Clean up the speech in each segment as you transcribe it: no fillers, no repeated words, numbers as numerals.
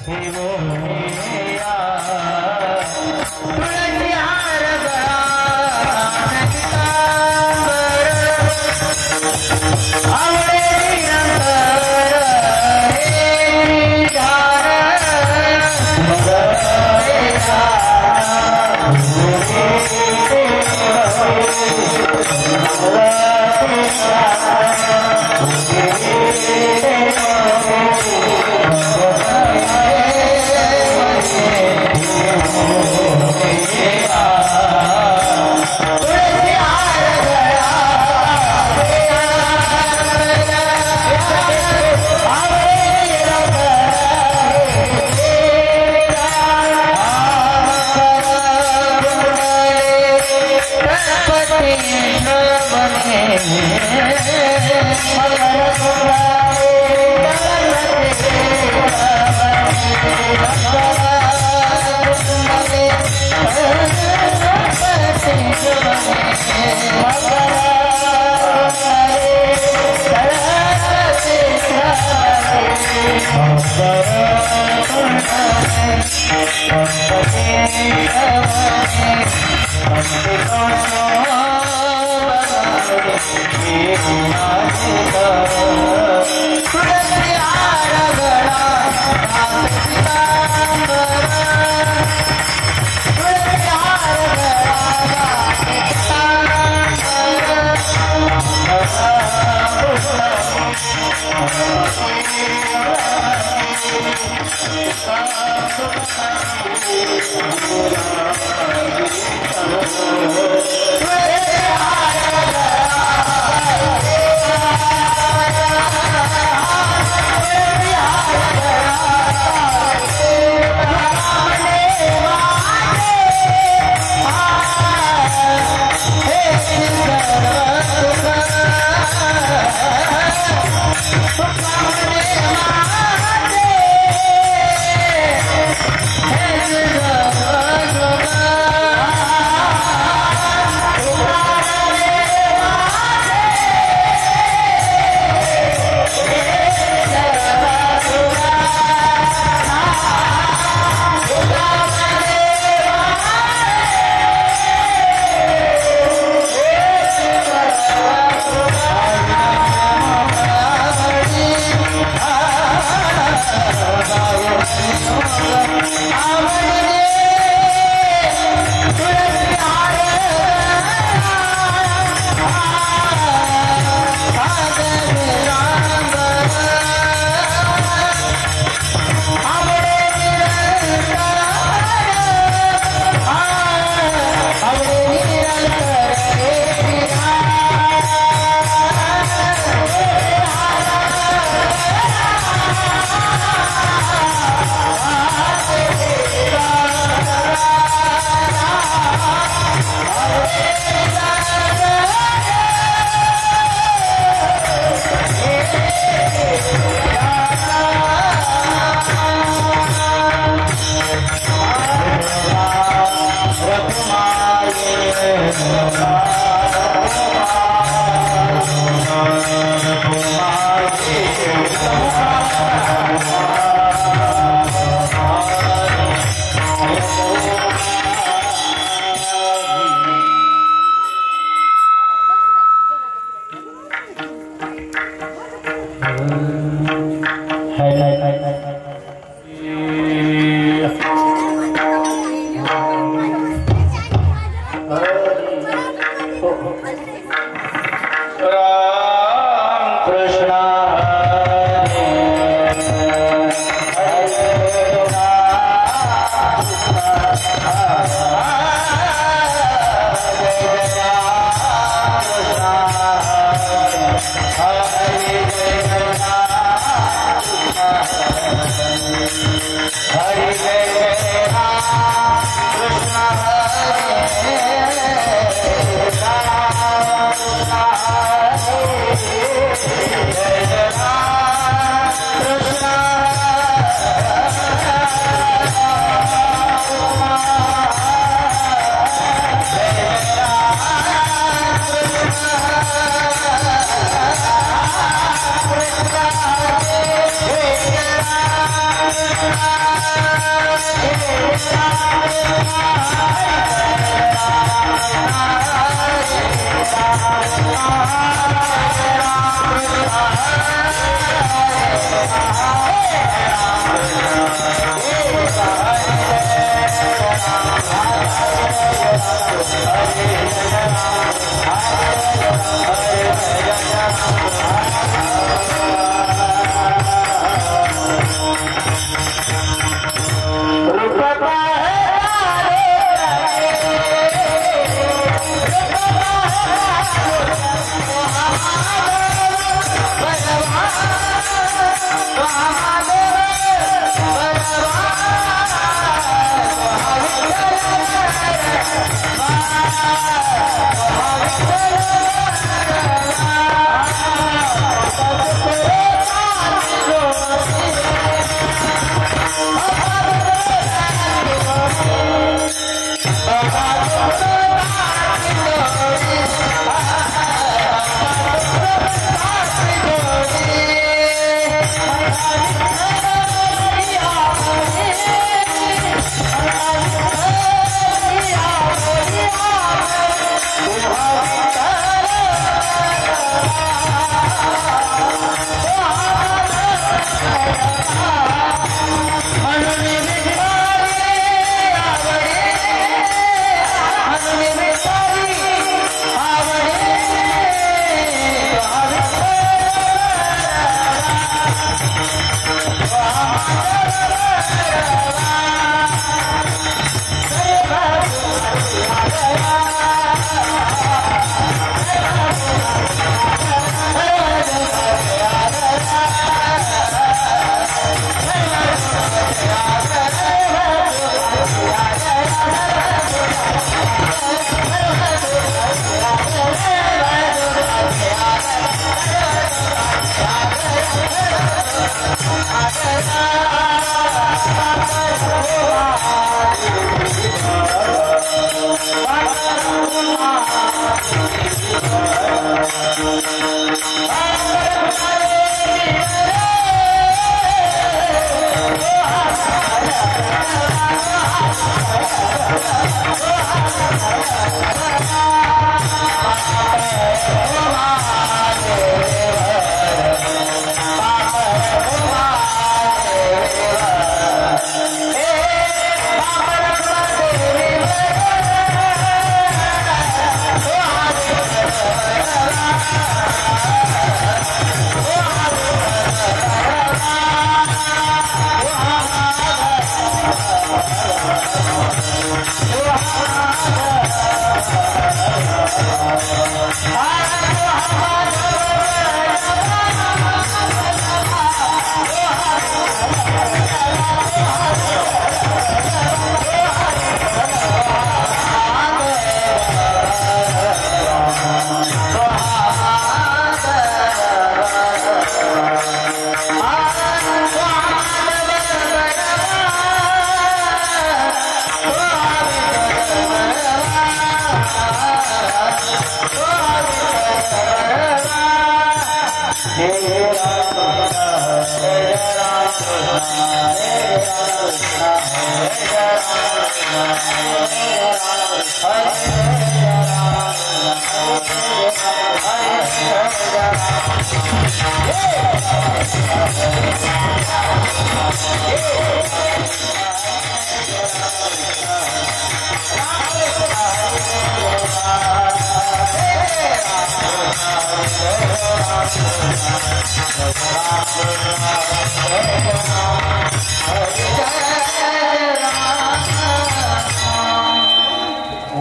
Hare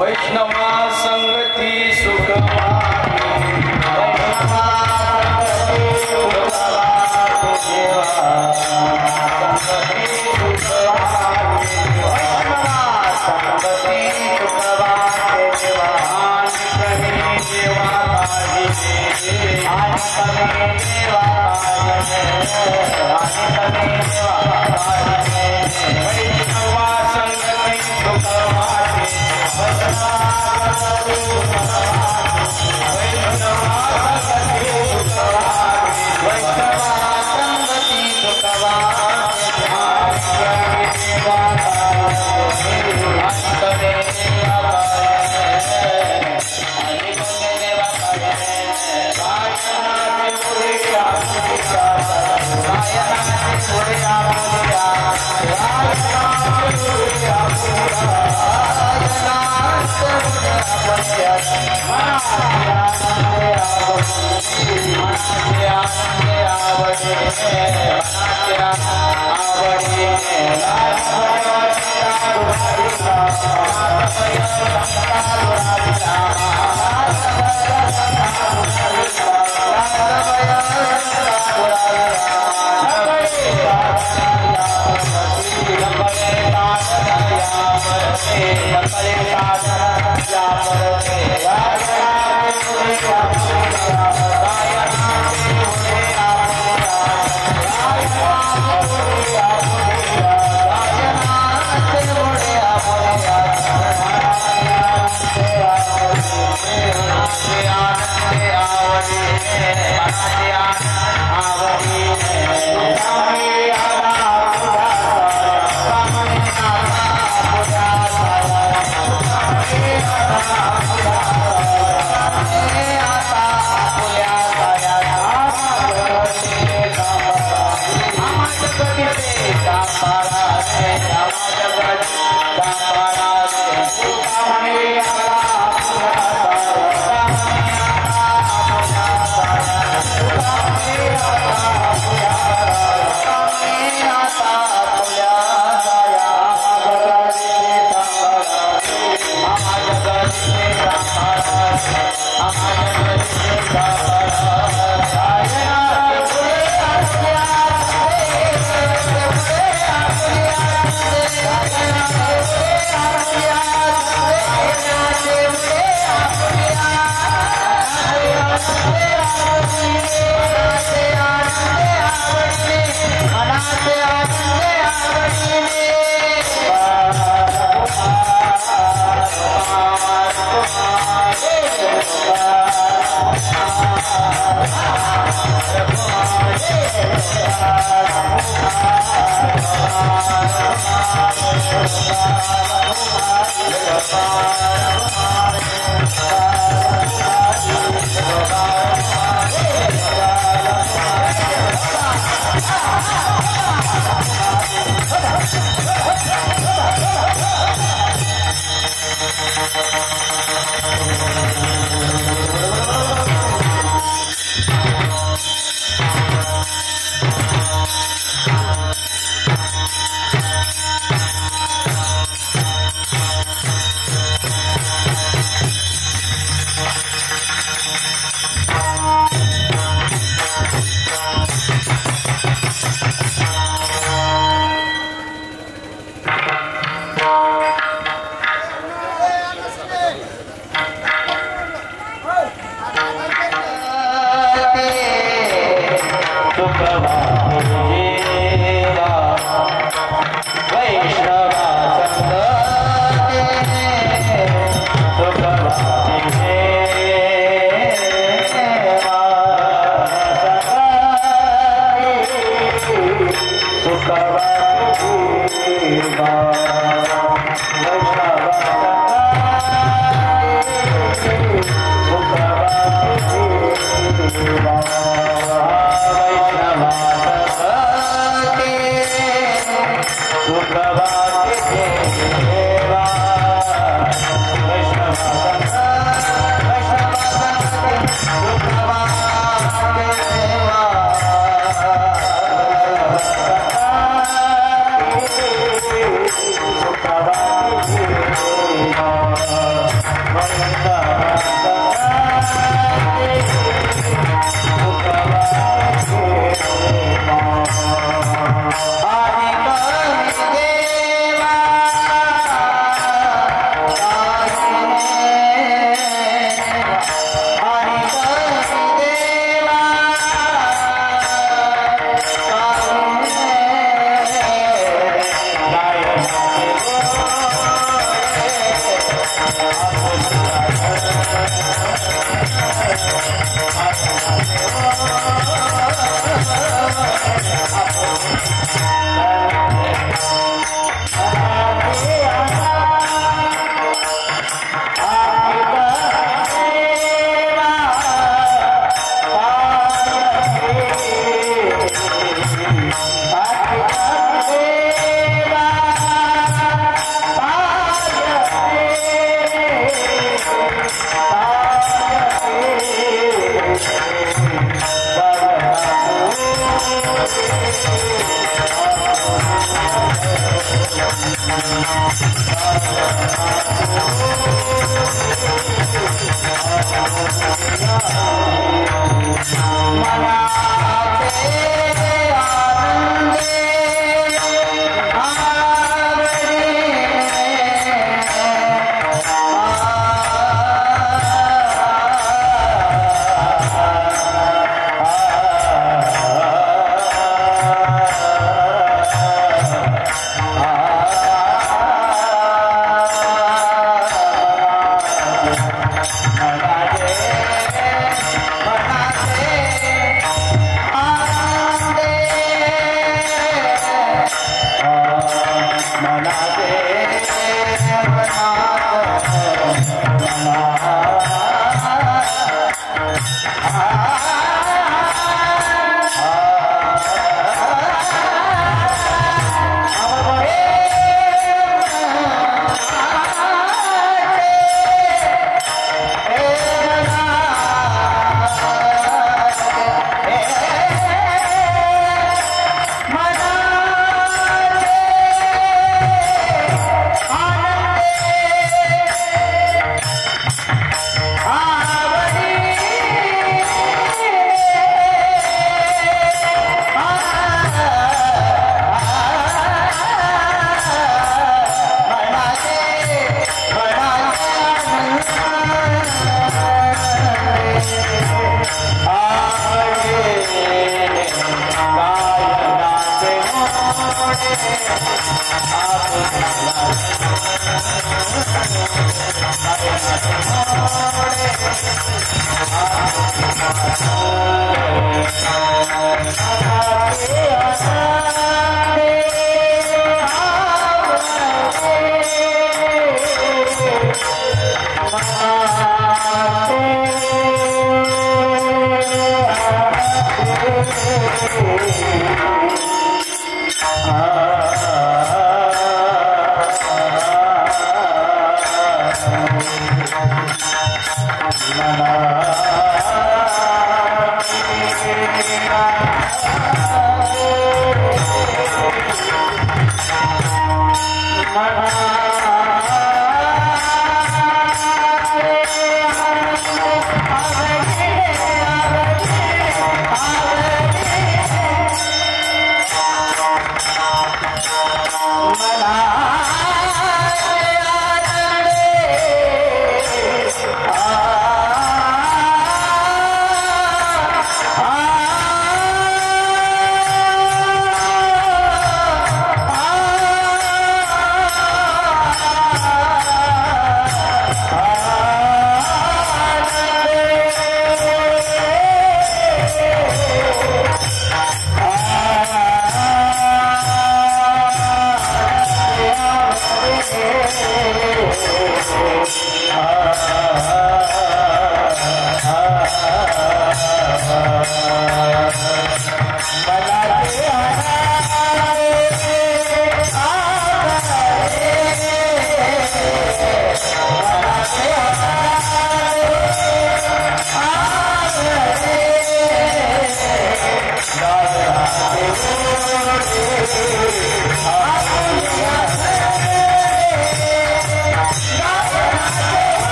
Vaishnava संगती सुखमा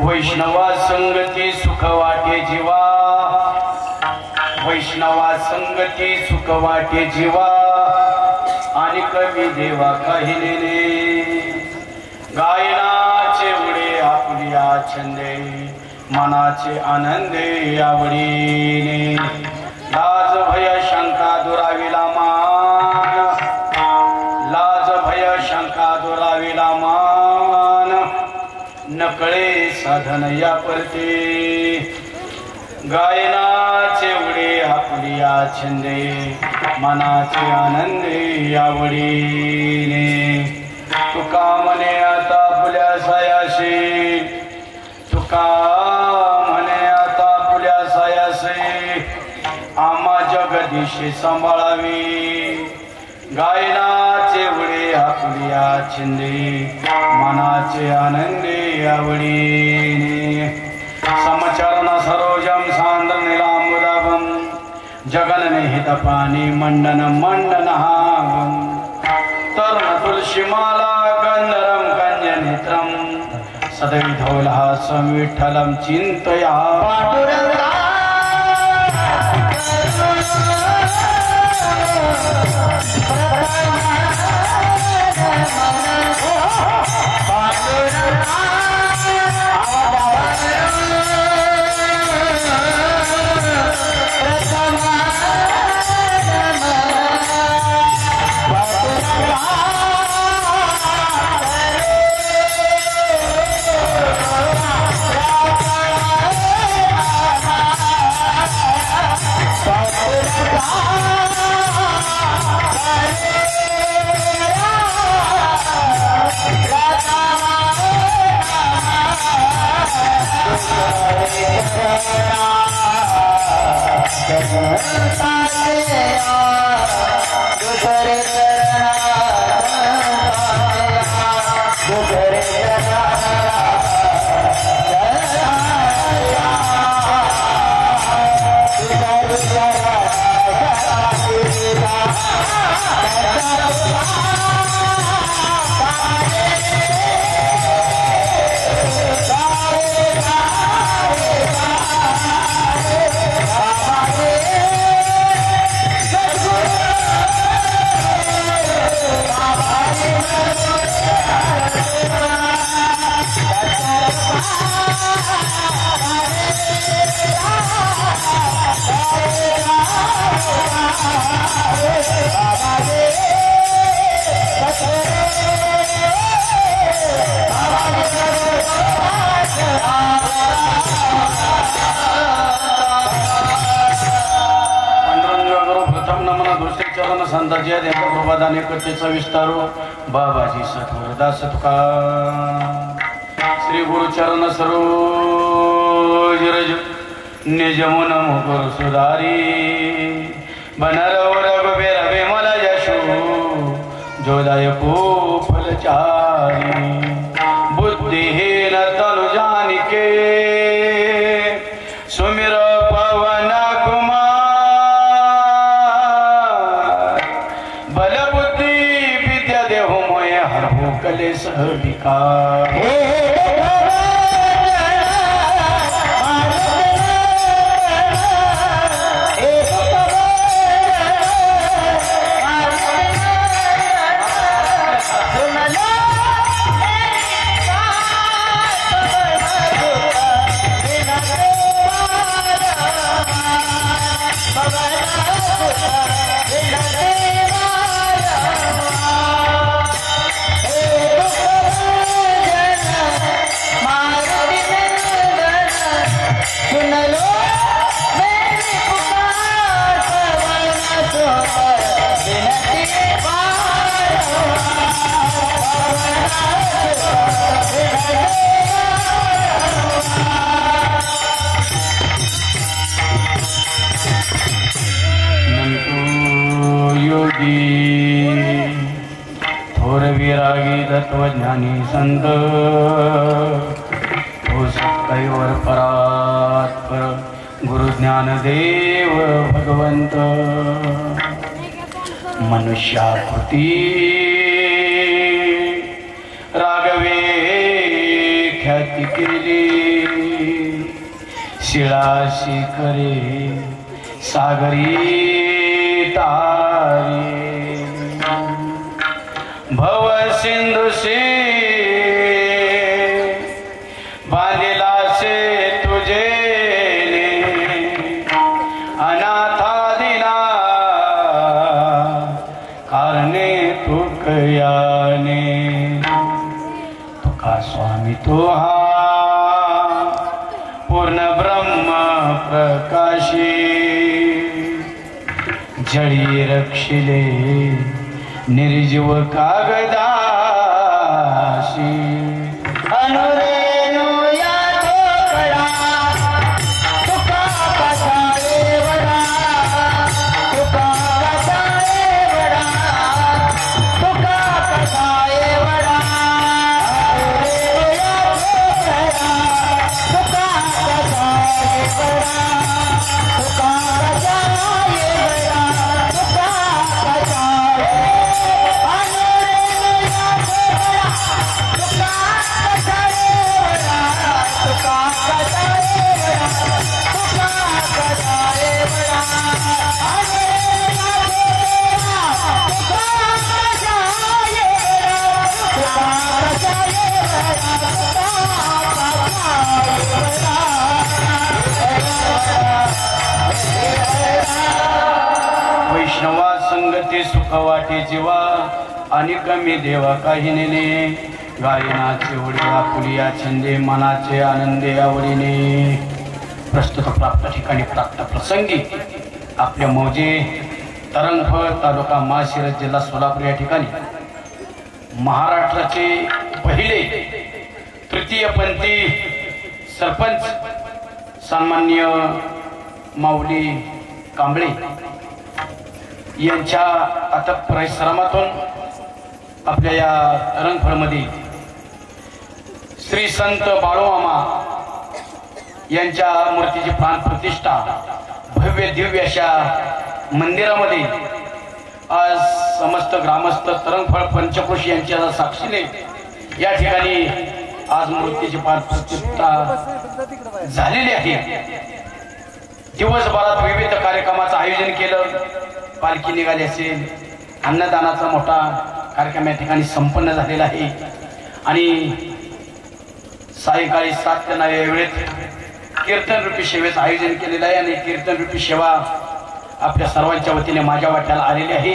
वैष्णवा संगती सुख वाटे जीवा, वैष्णवा संगती सुख वाटे जीवा, आणि कवी देवा कहिलेले गायनाचे उडे आपल्या छंदे, मनाचे आनंदे आवडीने, लाज भय शंका दुराविला मान, लाज भय शंका दुराविला मान, नकळे साधन या परते, गायनाचे उडे आपल्या छंदे, मनाचे आनंदे आवडीने, तुका म्हणे आता आपल्या सायाशी, तुका म्हणे आता आपल्या सायाशी, आम्हा जगदीशी सांभाळावी, गायनाचे उडे आपल्या छंदे, मनाचे आनंदे आवडीने, समचरण सरोजम सांद्र नीलांबुदाभम, जगन निहित पाणी मंडन मंडनहागम, तरुण तुलसीमाला गंधरम कन्य नेत्रम, सदैधौल्हासं विठ्ठलं चिन्तया पांडुरंगा। संताजी प्रभादाने कथेचा विस्तारो बाबाजी सत्वरदास तुका श्री गुरुचरण सरोज रज निज मन मुकुर सुधारी बनरव रघुबीर विमल यशो जोदायको फलचारी बुद्धिहीन तनु जानिके सुमिर पवन कुमार बलबुद्धि विद्या देहु मोय हरहु कलेश विकार तत्वज्ञानी संत हो सत्कैवर परात्पर गुरु ज्ञानदेव भगवंत मनुष्याकृती रागवे ख्याती केली शिळाशी करे सागरी तारे भव सिंधुशी बांधिला से तुझे अनाथा दिना कारणे तू कयाने तुका स्वामी तो हा पूर्ण ब्रह्म प्रकाशी जळी रक्षिले निर्जीव कागदाशी अनुरेणु या ठोकळा तुका कसाळे वडा तुका कसाळे वडा तुका कसाळे वडा अनुरेणु या ठोकळा तुका कसाळे वडा तुका कसाळे वडा तुका कसाळे वैष्णवा संगती सुख वाटे जीवा आणि कमी देवा काही नेने गायनाचे ओढे आपुलिया छंदे मनाचे आनंदे आवडीने प्रस्तुत प्राप्त ठिकाणी प्राप्त प्रसंगी आपल्या मौजे तरंगफळ तालुका माळशिरस जिल्हा सोलापूर या ठिकाणी महाराष्ट्राचे पहिले तृतीयपंथी सरपंच सन्माननीय माऊली कांबळे यांच्या अथक परिश्रमातून आपल्या या तरंगफळमध्ये श्री संत बाळूमामा यांच्या मूर्तीची प्राण प्रतिष्ठा भव्य दिव्य अशा मंदिरामध्ये आज समस्त ग्रामस्थ तरंगफळ पंचक्रोश यांच्या साक्षीने या ठिकाणी आज मूर्तीची प्राण प्रतिष्ठा झालेली आहे। दिवसभरात विविध कार्यक्रमाचं आयोजन केलं, पालखी निघाली असेल, अन्नदानाचा मोठा कार्यक्रम या ठिकाणी संपन्न झालेला आहे आणि सायंकाळी 7 ते 9 या वेळेत कीर्तन रूपी सेवेचं आयोजन केलेलं आहे आणि कीर्तन रूपी सेवा आपल्या सर्वांच्या वतीने माझ्या वाट्याला आलेली आहे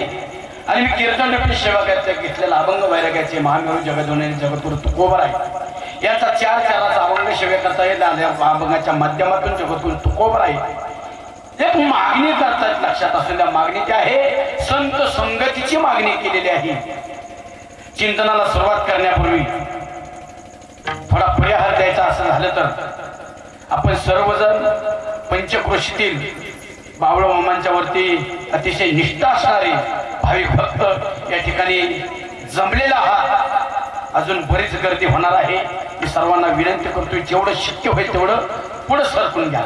आणि मी कीर्तन रूपी सेवा घेतलेला अभंग वैराग्याचे महामेरू जगदोने जगतगुरु तुकोबर आहे। याचा 4 चाराचा अभंग सेवे करता येईल। अभंगाच्या माध्यमातून जगतगुरु तुकोबर आहे। एक मागणी करतात, लक्षात असू द्या, मागणी काय आहे? संत संगतीची मागणी केलेली आहे। चिंतनाला सुरुवात करण्यापूर्वी थोडा परिहार द्यायचा असं झालं तर आपण सर्वजण पंचक्रोशीतील बाळूमामांच्या वरती अतिशय निष्ठा असणारे भाविक भक्त या ठिकाणी जमलेला आहात। अजून बरीच गर्दी होणार आहे। मी सर्वांना विनंती करतोय, जेवढं शक्य होईल तेवढं पुढे सरकून घ्या।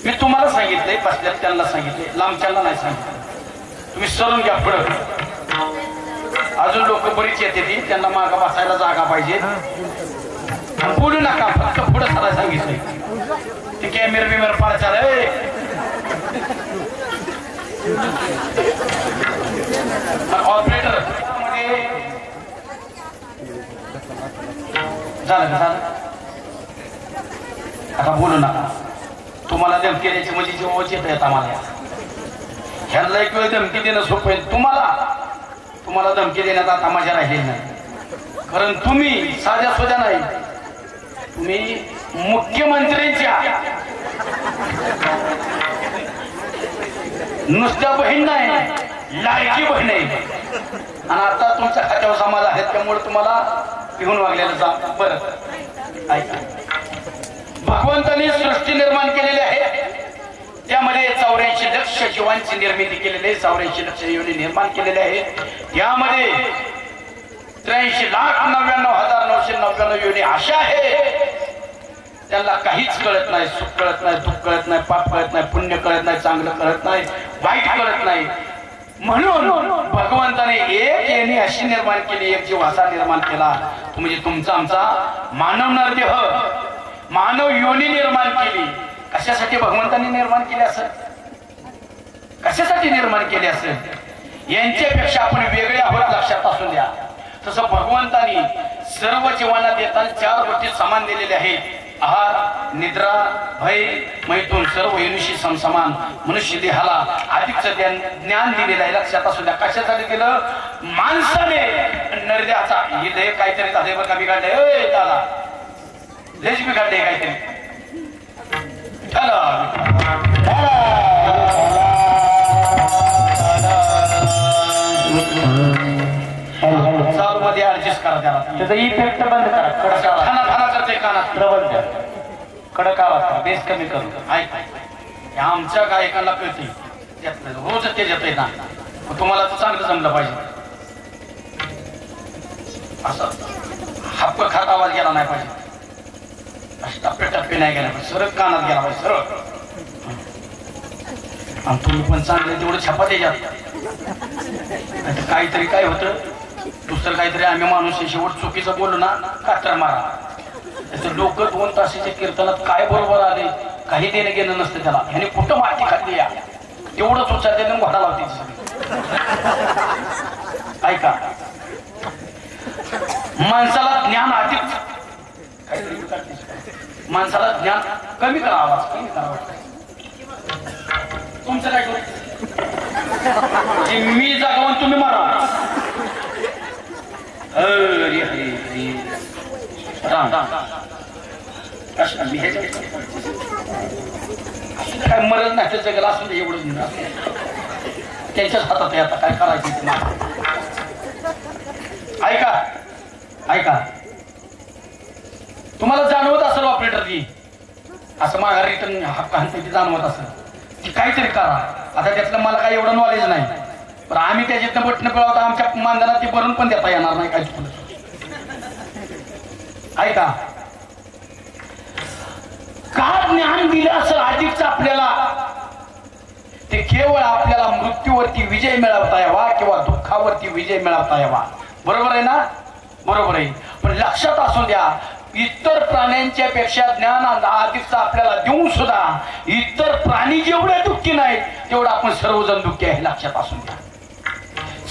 मी तुम्हाला सांगितलंय, बसल्यात त्यांना सांगितले, लांबच्यांना नाही सांगितलं। तुम्ही सरून घ्या पुढं। अजून लोक बरीच येते, त्यांना मागं बसायला जागा पाहिजे। बोलू नका, फक्त पुढे सरायला सांगितलंय। ते कॅमेरा बिमेरा पाळचा रे, ऑपरेटर झालं आता बोलू नका। तुम्हाला धमकी द्यायची म्हणजे जेव्हाच येत आहेत आम्हाला, ह्यांना एक वेळ धमकी देणं सोपं आहे। तुम्हाला धमकी देण्यात आता मजा राहिली नाही, कारण तुम्ही साध्या सोध्या नाही, तुम्ही मुख्यमंत्र्यांच्या नुसत्या बहीण नाही, लाडकी बहीण आहे आणि आता तुमच्या खात्यावर समाज आहेत, त्यामुळे तुम्हाला घेऊन वागलेलं जा। बरं ऐका, भगवंतांनी सृष्टी निर्माण केलेली आहे, त्यामध्ये 84 लक्ष जीवांची निर्मिती केलेली आहे, 84 लक्ष योनी निर्माण केलेले आहेत. यामध्ये 83,99,999 योनी अशा आहे त्यांना काहीच कळत नाही, सुख कळत नाही, दुःख कळत नाही, पाप कळत नाही, पुण्य कळत नाही, चांगलं कळत नाही, वाईट कळत नाही. म्हणून भगवंताने एक योनी अशी निर्माण केली, एक जीव असा निर्माण केला म्हणजे तुमचा आमचा मानव नरदेह मानव योनी निर्माण केली. कशासाठी भगवंतांनी निर्माण केले असेल, कशासाठी निर्माण केले असेल, यांच्यापेक्षा आपण वेगळे आहोत लक्षात असू द्या. तसं भगवंतांनी सर्व जीवांना देताना 4 गोष्टी समान दिलेल्या आहेत. आहार, निद्रा, भय, मैथून सर्व योनीशी समसमान मनुष्य देहाला अधिकचं ज्ञान दिलेलं आहे. लक्षात असू द्या. कशासाठी दिलं, माणसाने नरद्याचा हे लय काहीतरी झाले बरं का, बिघडले दादा, लयच बिघडले काहीतरी. चालू मध्ये ऍडजस्ट करा त्याला, त्याचा इफेक्ट बंद करा. खाना खाना करते कानात प्रबंध कडक आवाज करा, बेस कमी करू. ऐक आमच्या गायकांना कळते रोज ते येते ना, तुम्हाला तर चांगलं जमलं पाहिजे. असं हप्प खात आवाज गेला नाही पाहिजे, टप्पे टप्पे नाही गेला पाहिजे, सरळ कानात गेला पाहिजे सरळ. आणि तुम्ही पण चांगले तेवढं छापा त्याच्यात. काहीतरी काय होतं दुसरं काहीतरी आम्ही माणूस शेवट चुकीचं बोललो ना काटर मारा. लोक 2 तासाच्या कीर्तनात काय बरोबर आले काही देणं घेणं नसतं त्याला. ह्याने कुठं माती खाल्ली या तेवढंच उच्चार देणं घोडा लावते. ऐका माणसाला ज्ञान अधिक, माणसाला ज्ञान कमी करा, आवाज कमी करा. तुमचं काय करू, मी जागावून तुम्ही मारा. हरी हरी हरी राम काय मरत नाही त्या जगाला असून एवढं त्यांच्याच हातात आहे आता काय करायचं. ऐका ऐका तुम्हाला जाणवत असेल ऑपरेटर की असं माघार रिटर्न हक्क जाणवत असेल की काहीतरी करा. आता त्यातलं मला काही एवढं नॉलेज नाही, पण आम्ही त्याच्यातनं बटणं पिळवता आमच्या मानधनात ती भरून पण देता येणार नाही. काय ऐका का ज्ञान दिलं असं अधिकच आपल्याला, ते केवळ आपल्याला मृत्यूवरती विजय मिळवता यावा किंवा दुःखावरती विजय मिळवता यावा. बरोबर आहे ना, बरोबर आहे. पण लक्षात असू द्या इतर प्राण्यांच्या पेक्षा ज्ञान अधिकच आपल्याला देऊन सुद्धा इतर प्राणी जेवढे दुःखी नाहीत तेवढं आपण सर्वजण दुःखी आहे. लक्षात असू द्या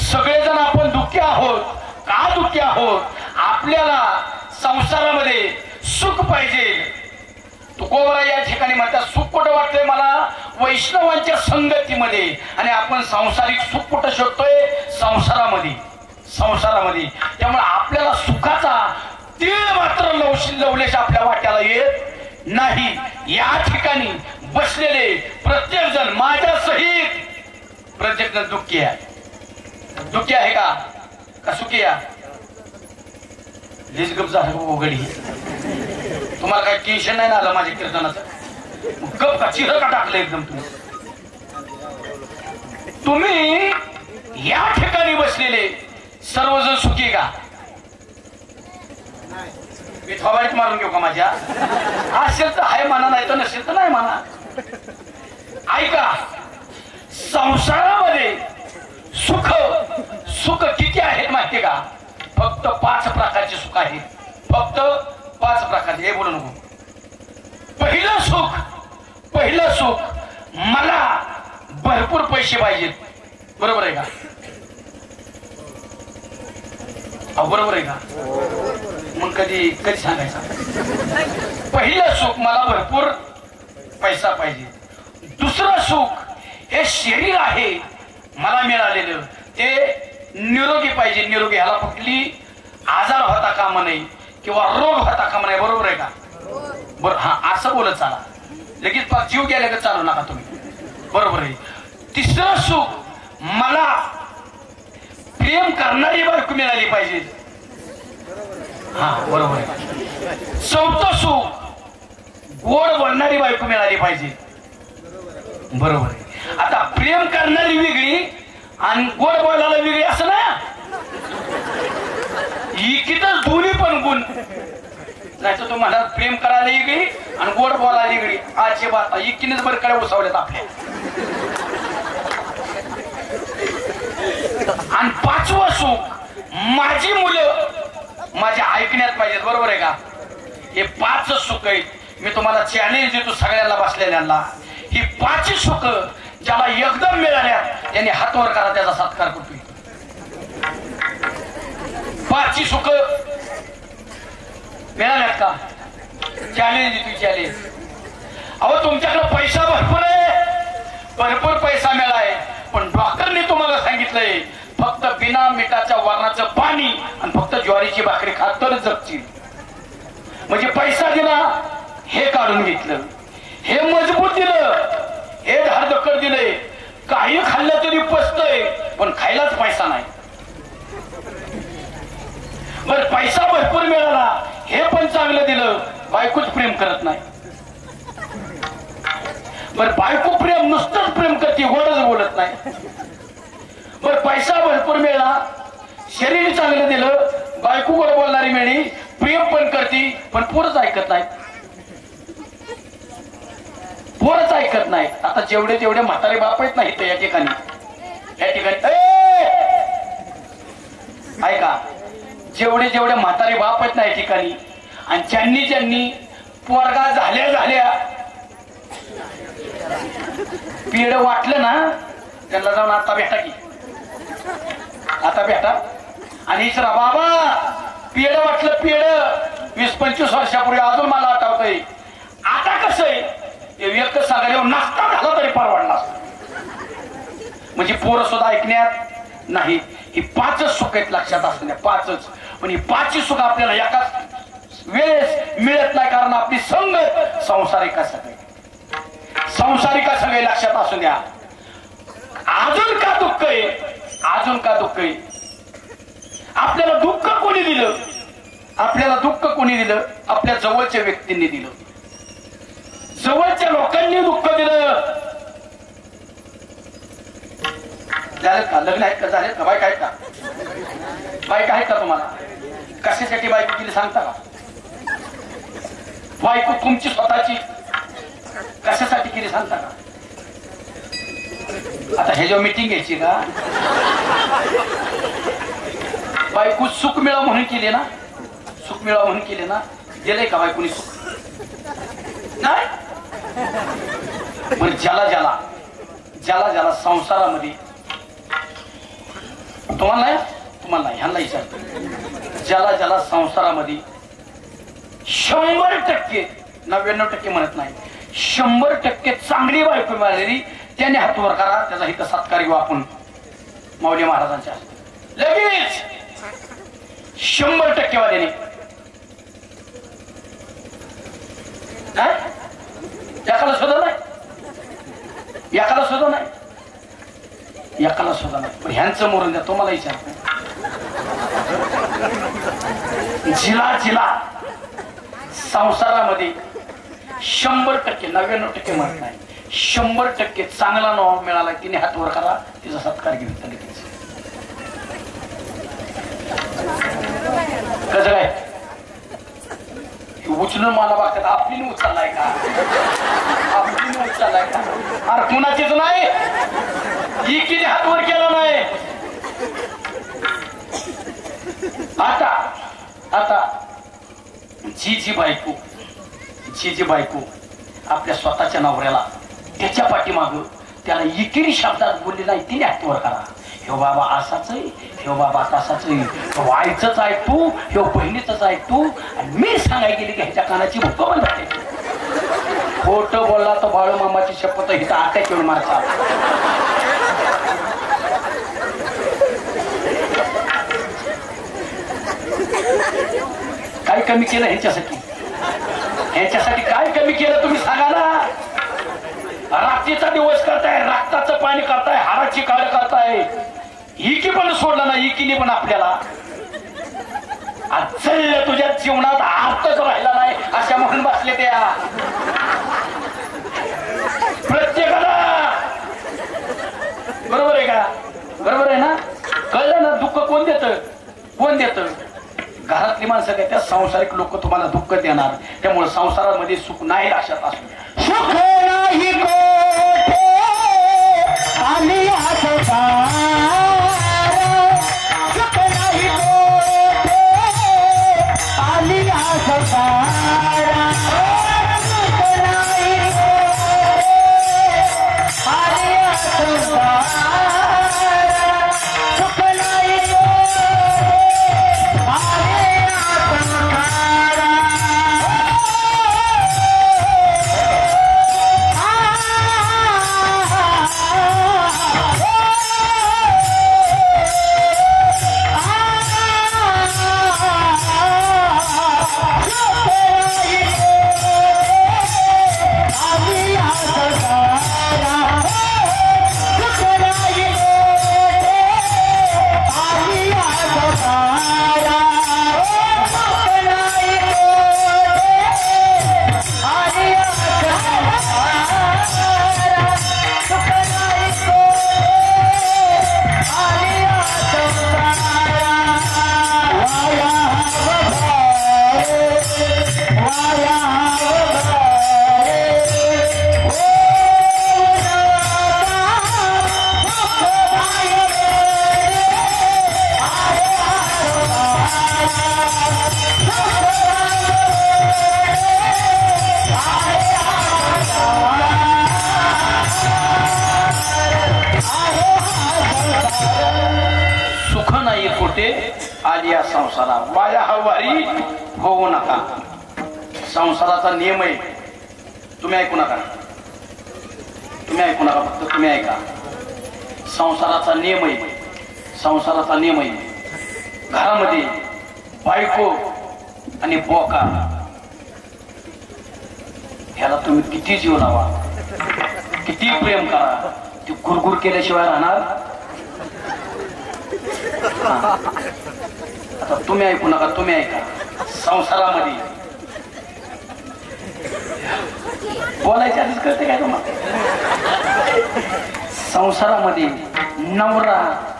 सगळेजण आपण दुःखी आहोत. का दुःखी आहोत, आपल्याला संसारामध्ये सुख पाहिजे. तुकोबरा या ठिकाणी म्हणतात सुख कुठं वाटतंय मला, वैष्णवांच्या संगतीमध्ये. आणि आपण सांसारिक सुख कुठं शोधतोय, संसारामध्ये. संसारामध्ये त्यामुळे आपल्याला सुखाचा तीळ मात्र लवलेश आपल्या वाट्याला येत नाही. या ठिकाणी बसलेले प्रत्येक जण माझ्या सहित प्रत्येक जण दुःखी आहे. दुःखी आहे का सुखी आहे? गप झालं उघडी, तुम्हाला काही टेन्शन नाही ना आलं माझ्या कीर्तनाचं? गप का चिर का टाकलं एकदम तुम्ही या ठिकाणी बसलेले सर्वजण सुखी का? मी थोबाडीत मारून घेऊ का माझ्या? असेल तर हाय म्हणा, नाही तर नसेल तर नाही म्हणा. ऐका संसारामध्ये सुख सुख किती आहेत माहिती का? फक्त 5 प्रकारचे सुख आहेत. फक्त 5 प्रकारचे. हे बोलू नको. पहिलं सुख मला भरपूर पैसे पाहिजेत. बरोबर आहे का? बरोबर आहे का? मग कधी सांगायचं पहिलं सुख मला भरपूर पैसा पाहिजे. दुसरं सुख हे शरीर आहे मला मिळालेलं, ते निरोगी पाहिजे. निरोगी, ह्याला कुठली आजार होता कामा नाही किंवा रोग होता कामा नाही. बरोबर आहे का? बरोबर. हा असं बोलत चाला, लगेच पाक जीव गेल्या का चालू नका तुम्ही. बरोबर आहे. तिसरं सुख मला प्रेम करणारी बायको मिळाली पाहिजे. हा बरोबर आहे. चौथं सुख गोड बोलणारी बायको मिळाली पाहिजे. बरोबर आहे. आता प्रेम करणारी वेगळी आणि गोड बोलायला वेगळी असं ना. इकितच दोन्ही पण गुण. नाही तर तू म्हणतात प्रेम करायला वेगळी आणि गोड बोलायला वेगळी. आजची बात इकिनेच बरं कडे उसवल्यात आपल्या. आणि पाचवं सुख, माझी मुलं माझ्या ऐकण्यात पाहिजेत. बरोबर आहे का? हे 5 सुख आहेत. मी तुम्हाला चॅलेंज देतो सगळ्यांना बसलेल्यांना. ही 5 सुख ज्याला एकदम मिळाल्या त्यांनी हात वर करा, त्याचा सत्कार करतोय. 5 सुख मिळाल्यात का? चॅलेंज देतो चॅलेंज. अहो तुमच्याकडे पैसा भरपूर आहे, भरपूर पैसा मिळालाय, पण डॉक्टरने तुम्हाला सांगितलंय फक्त बिना मिठाच्या वरणाचं पाणी आणि फक्त ज्वारीची भाकरी खात तरच जगतील. म्हणजे पैसा दिला, हे काढून घेतलं, हे मजबूत दिलं, हे धारदक्कड दिलंय. काही खाल्लं तरी पचतंय, पण खायलाच पैसा नाही. बर पैसा भरपूर मिळाला, हे पण चांगलं दिलं, बायकोच प्रेम करत नाही. बर बायको प्रेम नुसतंच प्रेम करते, गोडच बोलत नाही. बर पैसा भरपूर मिळाला, शरीर चांगलं दिलं, बायको गोड बोलणारी मिळली, प्रेम पण करते, पण पोरच ऐकत नाही. पोरच ऐकत नाही. आता जेवढे तेवढे म्हातारे बाप आहेत नाही तर या ठिकाणी ऐका, जेवढे जेवढे म्हातारे बाप आहेत ना या ठिकाणी, आणि ज्यांनी ज्यांनी पोरगा झाल्या झाल्या पीड वाटलं ना, त्यांना जाऊन आता भेटा की, आता भेटा आणि इचरा, बाबा पीड वाटलं, पीड 20-25 वर्षापूर्वी अजून मला आठवतंय. आता कसं आहे, व्यक्त सांगायला नाश्ता झाला तरी परवडला असतो. म्हणजे पोरं सुद्धा ऐकण्यात नाही. ही 5 सुख आहेत, लक्षात असू द्या, 5च. पण ही 5 सुख आपल्याला एकाच वेळेस मिळत नाही, कारण आपली संगत संसारिका सगळे, संसारिका सगळे, लक्षात असू द्या. अजून का दुःख आहे, अजून का दुःख आहे? आपल्याला दुःख कोणी दिलं? आपल्याला दुःख कोणी दिलं? आपल्या जवळच्या व्यक्तींनी दिलं, जवळच्या लोकांनी दुःख दिलं. झालं का? लग्न आहेत का? झाले का? बाईक आहेत का? बाईक आहेत का तुम्हाला? कशासाठी बाईक केली सांगता का? बायको तुमची स्वतःची कशासाठी केली सांगता का? आता हे जेव्हा मीटिंग घ्यायची का, बायको सुख मिळावं म्हणून केली ना, सुख मिळावं म्हणून केले ना, दिलंय का बायकोनी सुख? नाही. पण ज्याला ज्याला ज्याला ज्याला संसारामध्ये, तुम्हाला तुम्हाला ह्यांना विचारतो, ज्याला ज्याला संसारामध्ये 100%, 99% म्हणत नाही, 100% चांगली बायको मिळालेली, त्याने हात वर करा, त्याचा हित सत्कार घेऊ आपण माऊली महाराजांच्या लगेच. 100% वाल्याने एकाला सुद्धा नाही, एकाला सुद्धा नाही, एकाला सुद्धा नाही. पण ह्यांचं मोरून द्या. तुम्हाला विचारतो, जिला जिला संसारामध्ये 100%, 99% म्हणत नाही, 100% चांगला नवरा मिळाला, तिने हात वर करा, तिचा सत्कार घेऊन लगेच. कसं काय उचलून मला बघतात, आपलीने उचललाय का, आपलीने उचललाय का? अरे कुणाचीच नाही, इकीने हात वर केला नाही. आता आता जी बायको, जी बायको आपल्या स्वतःच्या नवऱ्याला त्याच्या पाठीमाग त्याला इकिरी शब्दात बोलली नाही, तिने हात वर करा. ह्यो बाबा असाच आहे, ह्यो बाबा तसाच आहे, ह्यो आईचंच आहे तू, ह्यो बहिणीचंच आहे तू, आणि मी सांगाय गेली की ह्याच्या कानाची भुक्क बंद झाली. खोटं बोलला तर बाळू मामाची शपथ हिथं अटॅक येऊन मारता. काय कमी केलं ह्याच्यासाठी? ह्याच्यासाठी काय कमी केलं तुम्ही सांगा ना. रात्रीचा दिवस करताय, रक्ताचं पाणी करताय, हाराची काळ करताय, इकी पण सोडलं ना, इकीने पण आपल्याला चल तुझ्या जीवनात अर्थच राहिला नाही अशा म्हणून बसले त्या. प्रत्येकाला बारकी माणसं काय त्या संसारिक लोक तुम्हाला दुःख देणार, त्यामुळे संसारामध्ये सुख नाही लक्षात असू द्या. सुख नाही कोठे आली संसार, सुख नाही कोठे आली संसार, सुख नाही आली संसार, सुख नाही आलिया संसारा वाया हवारी होऊ नका. संसाराचा नियम आहे, तुम्ही ऐकू नका, तुम्ही ऐकू नका, फक्त तुम्ही ऐका. संसाराचा नियम आहे, संसाराचा नियम आहे. घरामध्ये बायको आणि बोका ह्याला तुम्ही किती जीव लावा, किती प्रेम करा, ती गुरगुर केल्याशिवाय राहणार. आता तुम्ही ऐकू नका, तुम्ही ऐका. संसारामध्ये बोलायच्या आधीच कळते काय तुम्हाला? संसारामध्ये नवरा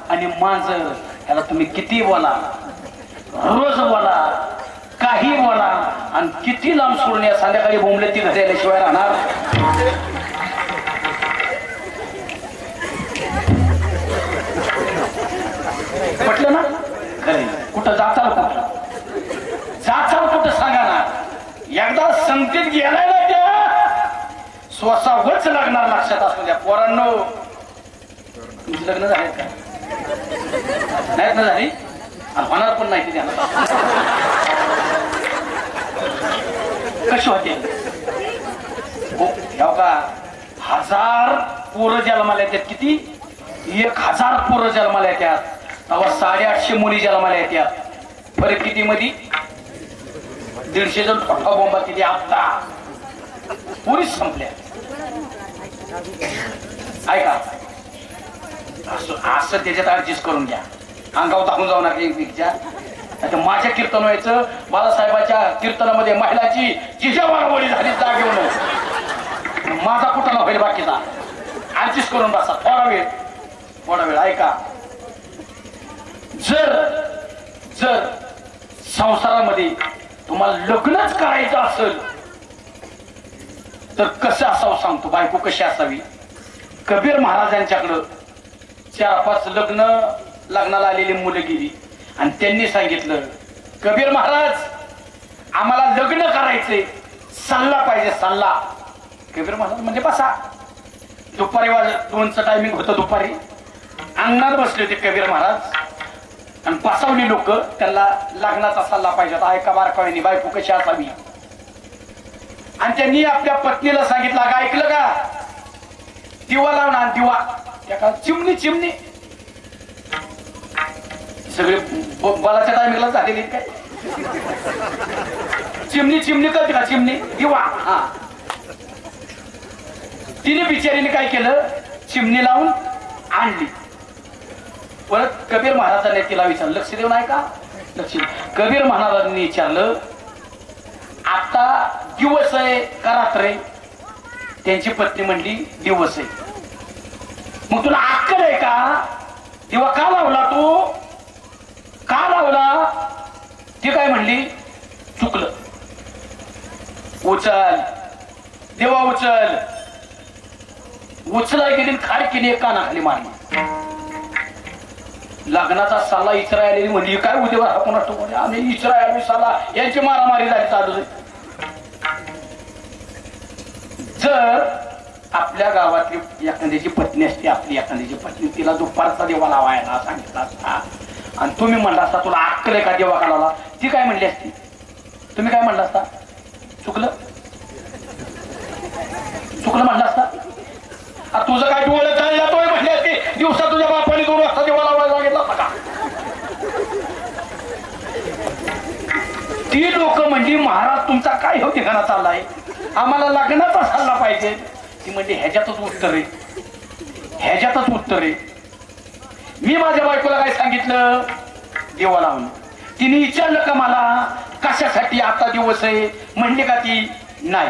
आणि मांजर ह्याला तुम्ही किती बोला, रोज बोला, काही बोला, आणि किती लांब सोडून या संध्याकाळी बोंबले ती घरी आल्याशिवाय राहणार. म्हटलं ना खरे. कुठं जाचाल, कुठं जाचाल, कुठं सांगा ना. एकदा संगतीत गेलाय ना त्या स्वसावच लागणार, लक्षात असू द्या. पोरांनो, तुमची लग्न झालेत का? नाहीत ना झाली, आणि होणार पण नाही. ती कशी होते हो का? 1000 पोरं जन्माला येतात. किती? 1000 पोरं जन्माला येतात. तेव्हा 850 मुली जन्माला येतात. फरक किती मध्ये? 150 जण ठोठा बोंबा किती. आता पुरीच संपल्या. ऐका, असं त्याच्यात ऍडजस्ट करून घ्या. अंगावर टाकून जाऊ नका एकमेकीच्या. आता माझ्या कीर्तन व्हायचं, बाळासाहेबाच्या कीर्तनामध्ये महिलाची जिजा वारवडी झाली, जाग घेऊन माझा कुठला होईल बाकीचा. ऍडजस्ट करून बसा थोडा वेळ, थोडा वेळ. ऐका, जर संसारामध्ये तुम्हाला लग्नच करायचं असेल तर कसं असावं सांगतो. बायको कशी असावी? कबीर महाराजांच्याकडं 4-5 लग्नाला आलेली मुलं गेली आणि त्यांनी सांगितलं, कबीर महाराज आम्हाला लग्न करायचंय, सल्ला पाहिजे, सल्ला. कबीर महाराज म्हणजे बसा. दुपारी 2चं टायमिंग होतं. दुपारी अंगणात बसले होते कबीर महाराज आणि बसावली लोक. त्यांना लग्नाचा सल्ला पाहिजे होता. ऐका बारकाव्यानी बायको कशी असावी. आणि त्यांनी आपल्या पत्नीला सांगितलं, का ऐकलं का? दिवा लावणार, दिवा. त्या काळात चिमणी सगळे बलाच्या टायमिंगला झालेली काय? चिमणी कळते का? चिमणी, दिवा. हा, तिने बिचारीने काय केलं, चिमणी लावून आणली. परत कबीर महाराजांनी तिला विचारलं, लक्ष देऊन ऐका, लक्ष. कबीर महाराजांनी विचारलं, आता दिवस आहे का रात्र आहे? त्यांची पत्नी म्हणली दिवस आहे. मग तुला अक्कल आहे का? दिवा का लावला तू? का लावला? ती काय म्हणली, म्हणली चुकलं. उचल देवा उचल. उचलाय गेली खाडकीने कानाखाली मारली. लग्नाचा साला इस्रायल म्हणजे काय उद्या आपण आम्ही इस्रायल साला यांची मारामारी झाली चालू. जर आपल्या गावातली एखाद्याची पत्नी असते, आपली एखाद्याची पत्नी, तिला दुपारचा देवा लावायला सांगितला असता आणि तुम्ही म्हणला असता तुला अक्कल का देवा काढावा, ती काय म्हणली असती? तुम्ही काय म्हणला असता? चुकलं चुकलं म्हणला असता. तुझं काय डोळं चालला तोय म्हणले असते दिवसा तुझ्या बापाने 2 वाजता देवा लावायला सांगितला होता का? ती लोक म्हणजे महाराज तुमचा काय हो ठिकाणा चाललाय, आम्हाला लग्नाचा सल्ला पाहिजे. ती म्हणजे ह्याच्यातच उत्तर आहे, ह्याच्यातच उत्तर आहे. मी माझ्या बायकोला काय सांगितलं? देवा लावून. तिने विचारलं का मला कशासाठी आता दिवस आहे? म्हणली का ती? नाही.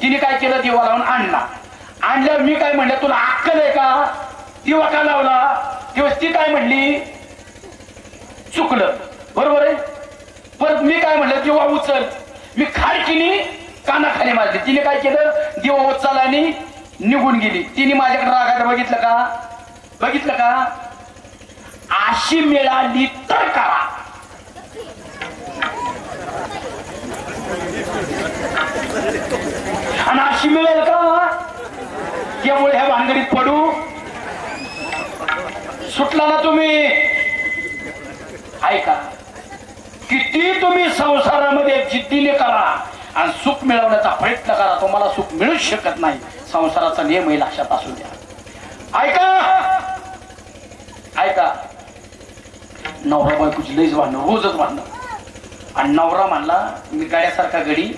तिने काय केलं? देवा लावून आणला. आणल्यावर मी काय म्हणलं तुला अक्कल आहे का? दिवा का लावला? दिवस ती काय म्हणली? चुकलं. बरोबर आहे. परत मी काय म्हणलं? दिवा उचल. मी खाडकीने कानाखाली मारली. तिने काय केलं? दिवा उचल आणि निघून गेली. तिने माझ्याकडे रागात बघितलं का? बघितलं का? अशी मिळाली तर करा. आणि अशी मिळेल का? त्यामुळे ह्या भानगडीत पडू. सुटला ना तुम्ही? ऐका, किती तुम्ही संसारामध्ये जिद्दीने करा आणि सुख मिळवण्याचा प्रयत्न करा, तुम्हाला सुख मिळूच शकत नाही. संसाराचा नियम हे लक्षात असू द्या. ऐका ऐका, नवरा बायकोची लईच भांडणं, रोजच भांडणं. आणि नवरा म्हणला मी गाड्यासारखा गडी,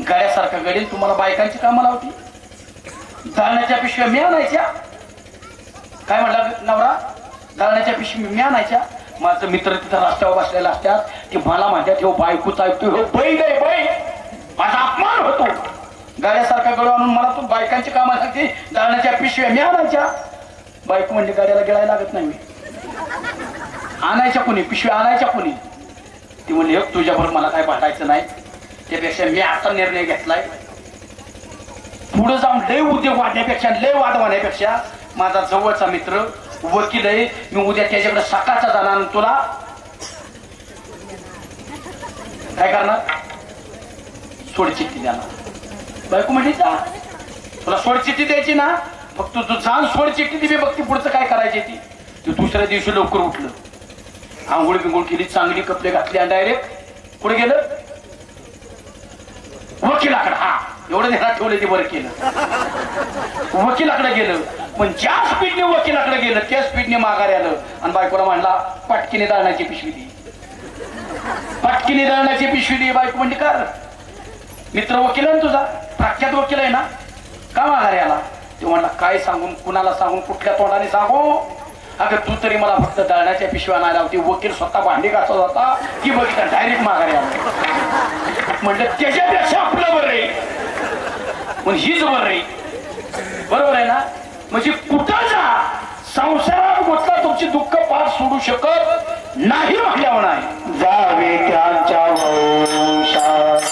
गाड्यासारखा गडी. तुम्हाला बायकांची कामं लावती. दळण्याच्या पिशव्या मी आणायच्या. काय म्हणला नवरा? दळण्याच्या पिशवी मी आणायच्या. माझं मित्र तिथं रस्त्यावर बसलेला असतात, ते मला म्हणतात हे बायकोच ऐकतोय, हो बैल आहे बैल. माझा अपमान होतो. गाड्यासारखा गडू आणून मला तू बायकांची कामं सांगते, दळण्याच्या पिशव्या मी आणायच्या. बायको म्हणजे गाड्याला गिळायला लागत नाही. आणायच्या कोणी पिशव्या? आणायच्या कोणी? ती म्हणली तुझ्याबरोबर मला काय भांडायचं नाही. त्यापेक्षा मी आता निर्णय घेतलाय, पुढे जाऊन लय उद्योग वाढण्यापेक्षा, लय वाद वाढण्यापेक्षा माझा जवळचा मित्र वकील आहे, मी उद्या त्याच्याकडे सकाळचा जाणार. तुला काय करणार? सोडचिठ्ठी देणार. बायको म्हणली जा, तुला सोडचिठ्ठी द्यायची ना, फक्त तू जाण सोडचिठ्ठी दिली. बघ ती पुढचं काय करायची ती. दुसऱ्या दिवशी लवकर उठलं, आंघोळ बिंघोळ केली, चांगली कपडे घातले आणि डायरेक्ट पुढे गेलं वकिलाकडे. हा एवढं ध्यानात ठेवलं ते बरं केलं. वकिलाकडे गेलं, पण ज्या स्पीडने वकिलाकडे गेलं त्या स्पीडने माघारी आलं आणि बायकोला म्हणला पटकीने दळण्याची पिशवी दी, पटकीने दळण्याची पिशवी दी. बायको म्हणली कर, मित्र वकील आहे ना तुझा, प्रख्यात वकील आहे ना, का माघारी आला? ते म्हणला काय सांगून, कुणाला सांगून, कुठल्या तोंडाने सांगू? अगं तू तरी मला फक्त दळण्याच्या पिशव्या नाही लावती. वकील स्वतः भांडी घासत होता की बघितलं डायरेक्ट माघारी आला. म्हणलं त्याच्यापेक्षा आपलं बरं आहे, पण हीच बरं आहे. बरोबर आहे ना? म्हणजे कुठं जा, संसारात गुंतला तुमची दुःख पार सोडू शकत नाही म्हटल्यावर नाही. जावे त्यांच्या वंशात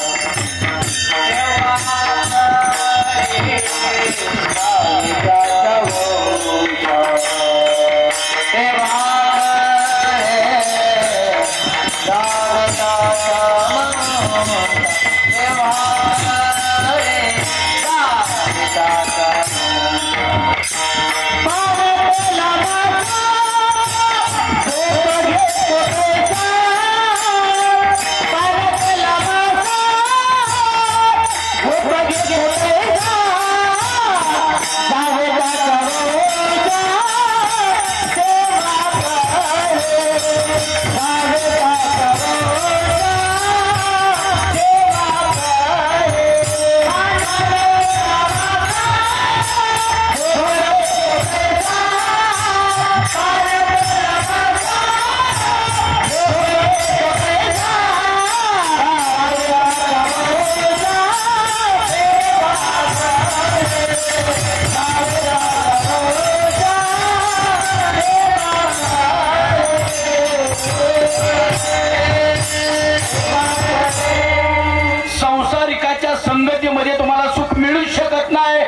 संगतीमध्ये तुम्हाला सुख मिळू शकत नाही.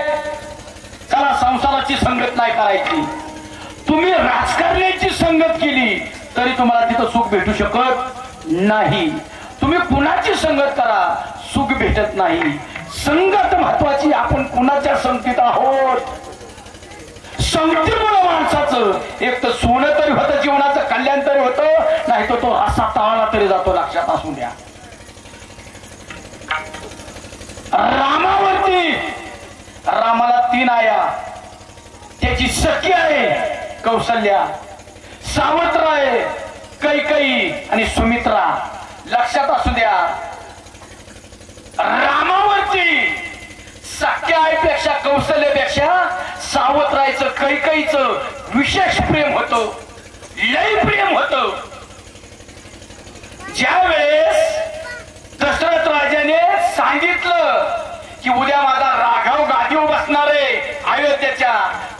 चला संसाराची संगत नाही करायची. तुम्ही राजकारण्याची संगत केली तरी तुम्हाला तिथं सुख भेटू शकत नाही. तुम्ही कुणाची संगत करा सुख भेटत नाही. संगत महत्वाची. आपण कुणाच्या संगतीत आहोत. संगतीमुळे माणसाचं एक तर सोनं तरी होतं, जीवनाचं कल्याण तरी होतं, नाही तर तो असा ताळला तरी जातो. लक्षात असू द्या. रामाला 3 आया. त्याची सखी आहे कौशल्या, सावत्र आहे कैकेयी आणि सुमित्रा. लक्षात असू द्या. रामावरती सख्या आईपेक्षा कौशल्यापेक्षा सावत्रायचं कैकेयीचं विशेष प्रेम होतं. लय प्रेम होतं. ज्या वेळेस दशरथ राजाने सांगितलं की उद्या माझा राघव गादीवर बसणार आहे अयोध्येच्या,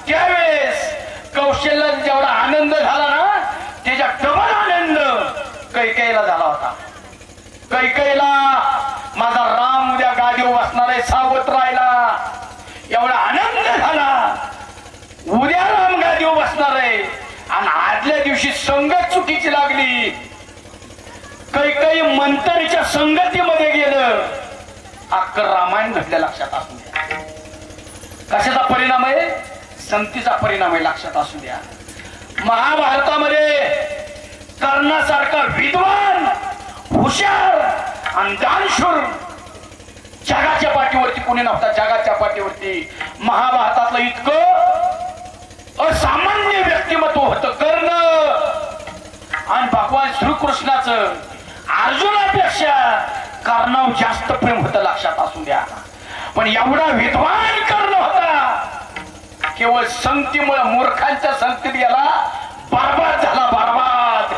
त्यावेळेस कौशल्याला जेवढा आनंद झाला ना त्याच्या डबल आनंद कैकेयीला झाला होता. कैकेयीला माझा राम उद्या गादीवर बसणार आहे सावत्रायला एवढा आनंद झाला. उद्या राम गादीवर बसणार आहे आणि आदल्या दिवशी संगत चुकीची लागली. कैकेयी मंथरीच्या संगतीमध्ये गेलं. अख्खं रामायण घडलं. लक्षात असू द्या. कशाचा परिणाम आहे? संगतीचा परिणाम आहे. लक्षात असू द्या. महाभारतामध्ये कर्णासारखा विद्वान, हुशार आणि दानशूर जगाच्या पाठीवरती कोणी नव्हता. जगाच्या पाठीवरती महाभारतातलं इतकं असामान्य व्यक्तिमत्व होतं कर्ण. आणि भगवान श्रीकृष्णाचं अर्जुनापेक्षा कर्णावर जास्त प्रेम होतं. लक्षात असू द्या. पण एवढा विद्वान कर्ण होता, केवळ संगतीमुळे मूर्खांच्या संगतीत गेला, बरबाद झाला. बरबाद.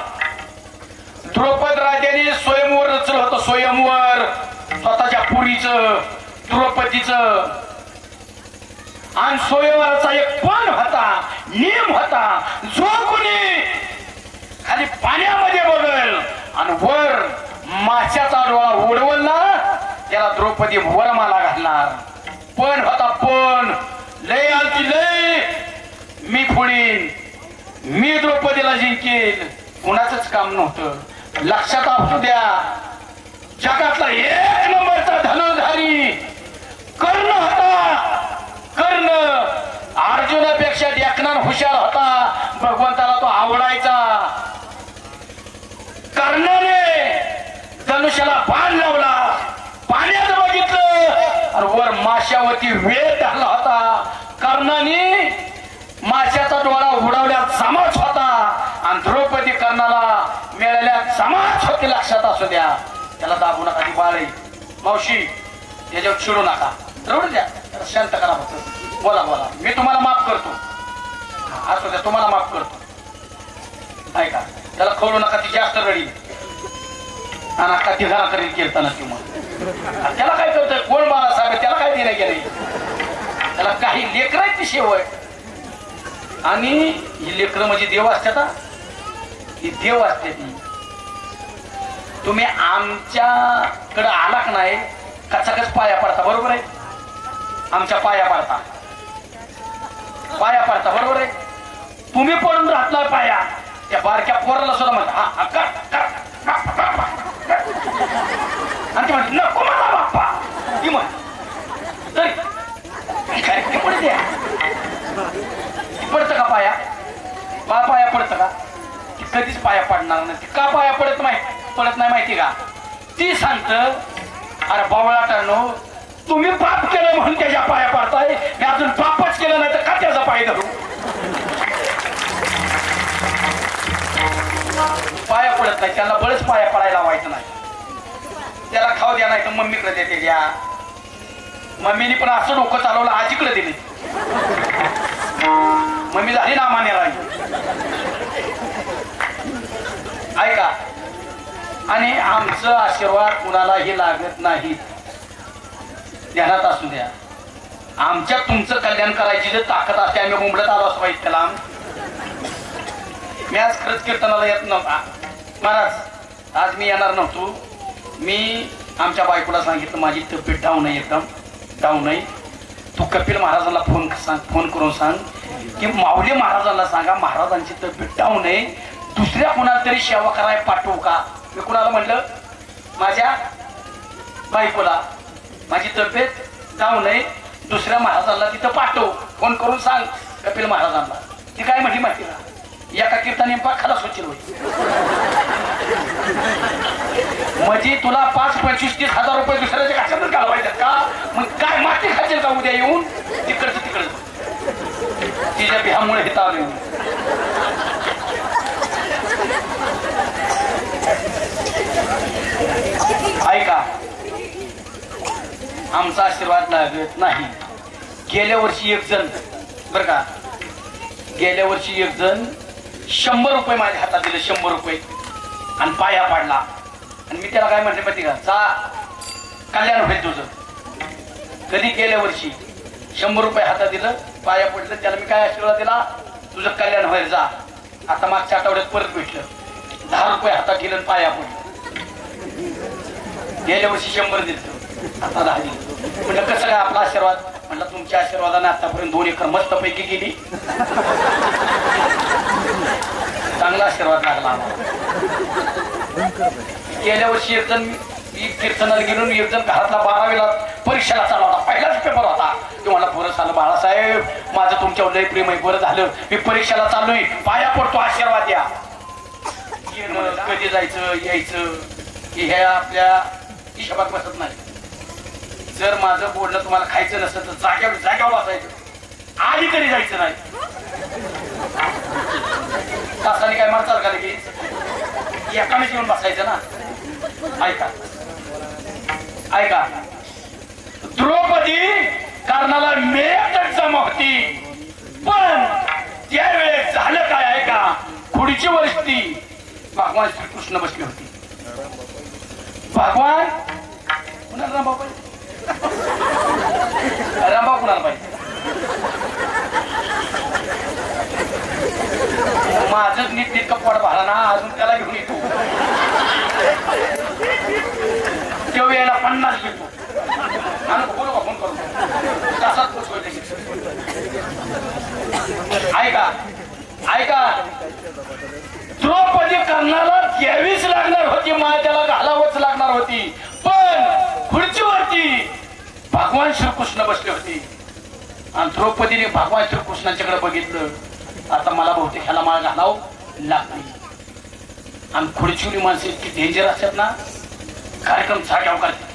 द्रौपद राजाने स्वयंवर रचलं होतं. स्वयंवर स्वतःच्या पुरीचं, द्रौपदीचं. आणि स्वयंवराचा एक पण होता, नियम होता. जो कोणी खाली पाण्यामध्ये बघल आणि वर माशाचा डोळा उडवल ना त्याला द्रौपदी वरमाला घालणार. पण होता पण. लय आलती लय. मी फोडीन, मी द्रौपदीला जिंकेल. कुणाचंच काम नव्हतं. लक्षात असू द्या. जगातला 1 नंबरचा धनुर्धारी कर्ण होता. कर्ण अर्जुनापेक्षा देखणार हुशार होता. भगवंताला तो आवडायचा. कर्णाने धनुष्याला बाण लावला, पाण्यात बघितलं आणि वर माशावरती वेळ टाकला होता. कर्णाने माशाचा डोळा उडवल्यात समाज होता आणि द्रौपदी कर्णाला मिळाल्या समाज होती. लक्षात असू द्या. त्याला दाबू नका. ती बाळ आहे. मावशी याच्यावर चिडू नका. रडू द्या. शांत करा. फक्त बोला बोला. मी तुम्हाला माफ करतो. असू द्या. तुम्हाला माफ करतो. ऐका. त्याला कळू नका. ती जास्त रडी आणि आता ती घरा करील कीर्तन किंवा त्याला काय करतोय कोण बाळासाहेब? त्याला काय देणं गेले? त्याला काही लेकरांची शेव आहे. आणि ही लेकरं म्हणजे देव असतात. ही देव असते. ती तुम्ही आमच्याकडे आला का नाही कचाकच पाया पडता. बरोबर आहे. आमच्या पाया पडता. पाया पडता. बरोबर आहे. तुम्ही पडून राहतला पाया. त्या बारक्या पोराला सुद्धा म्हणता आणि ती म्हणते नको मला बाप्पा. ती म्हण तरी पडते. पडतं का पाया? पाया पडतं का? ती कधीच पाया पडणार नाही. ती का पाया पडत नाही माहिती का? ती सांगत अरे बावळाटांनो तुम्ही पाप केलं म्हणून त्याच्या पाया पडताय. मी अजून पापच केलं नाही तर का त्याचा पाय धरू? पाया पडत नाही. त्याला बळच पाया पडायला व्हायचं नाही. त्याला खाऊ द्या नाही तर मम्मीकडे देते द्या. मम्मीने पण असं डोकं चालवलं आजीकडे दिले. मम्मी झाली ना मान्याला. ऐका. आणि आमचं आशीर्वाद कुणालाही लागत नाही. ध्यानात असू द्या. आमच्या तुमचं कल्याण करायची जर ताकद असते आम्ही मुंबईत आलो असं पाहिजे. त्याला मी आज खरंच कीर्तनाला येत नव्हता. महाराज आज मी येणार नव्हतो. मी आमच्या बायकोला सांगितलं माझी तब्येत डाऊन आहे एकदम. जाऊ नये. तू कपिल महाराजांना फोन करून सांग की माऊली महाराजांना सांगा महाराजांची तब्येत डाऊन नये, दुसऱ्या कुणाला तरी सेवा करायला पाठवू का. मी कुणाला म्हणलं, माझ्या बायकोला माझी तब्येत जाऊ नये, दुसऱ्या महाराजांना तिथं पाठव, फोन करून सांग कपिल महाराजांना. ती काय म्हटली माहिती का, एका कीर्तनी खाला सुचल होती. म्हणजे तुला 5, 25, 30 हजार रुपये दुसऱ्याच्या कशातच घालवायच्यात का. मग काय माती खायचे का उद्या येऊन तिकडचं तिच्या बिहामुळे हे ताल येऊन. ऐका, आमचा आशीर्वाद लागत नाही. गेल्या वर्षी एक जण बर का, गेल्या वर्षी एक जण 100 रुपये माझ्या हातात दिले, 100 रुपये, आणि पाया पाडला. आणि मी त्याला काय म्हटले माहिती का, जा कल्याण होईल तुझं. कधी गेल्या वर्षी 100 रुपये हातात दिलं, पाया पडलं, त्याला मी काय आशीर्वाद दिला, तुझं कल्याण होईल जा. आता मागच्या आठवड्यात परत भेटलं, 10 रुपये हातात दिलं, पाया पडलं. गेल्या वर्षी 100 दिलं, आता 10 दिलं. म्हणलं कसं काय आपला आशीर्वाद. म्हणलं तुमच्या आशीर्वादाने आतापर्यंत 2 एकर मस्त पैकी गेली, चांगला आशीर्वाद लागला. गेल्या वर्षी एक जण कीर्तनाला गेलो, एक जण घरातला 12वीला परीक्षेला चालू होता, पहिलाच पेपर होता. तो मला बरं झालं बाळासाहेब, माझं तुमच्यावर लय प्रेम आहे, बरं झालं मी परीक्षेला चाललोय, पाया पडतो, आशीर्वाद द्या. कधी जायचं यायचं हे आपल्या हिशोबात बसत नाही. जर माझं बोलणं तुम्हाला खायचं नसतं तर जाग्यावर बसायचं, आधी तरी जायचं नाही. तासाने काय मारचाल का लगेच, एकानेच येऊन बसायचं ना. ऐका ऐका, द्रौपदी कर्णाला मेळ्यातच जमा होती, पण त्यावेळेस झालं काय आहे का, पुढची वरती भगवान श्रीकृष्ण बसले होते. भगवान कुणाला रामभाऊ पाहिजे, रामभाऊ कुणाला पाहिजे, माझंच नीट कपड भाला ना, अजून त्याला घेऊन येतो. तेव्हा यायला 50 घेतो आणि बोलू का फोन करतो, तासात पोचवते. ऐका ऐका, द्रौपदी कर्णाला द्यावीच लागणार होती, माय त्याला घालावंच लागणार होती, पण खुर्चीवरती भगवान श्रीकृष्ण बसले होते. आणि द्रौपदीने भगवान श्रीकृष्णाच्याकडे बघितलं, आता मला बहुतेक ह्याला माळ घालावं लागते. आणि खुर्चीवरी माणसं इतकी डेंजर असतात ना, कार्यक्रम जाग्यावर करते.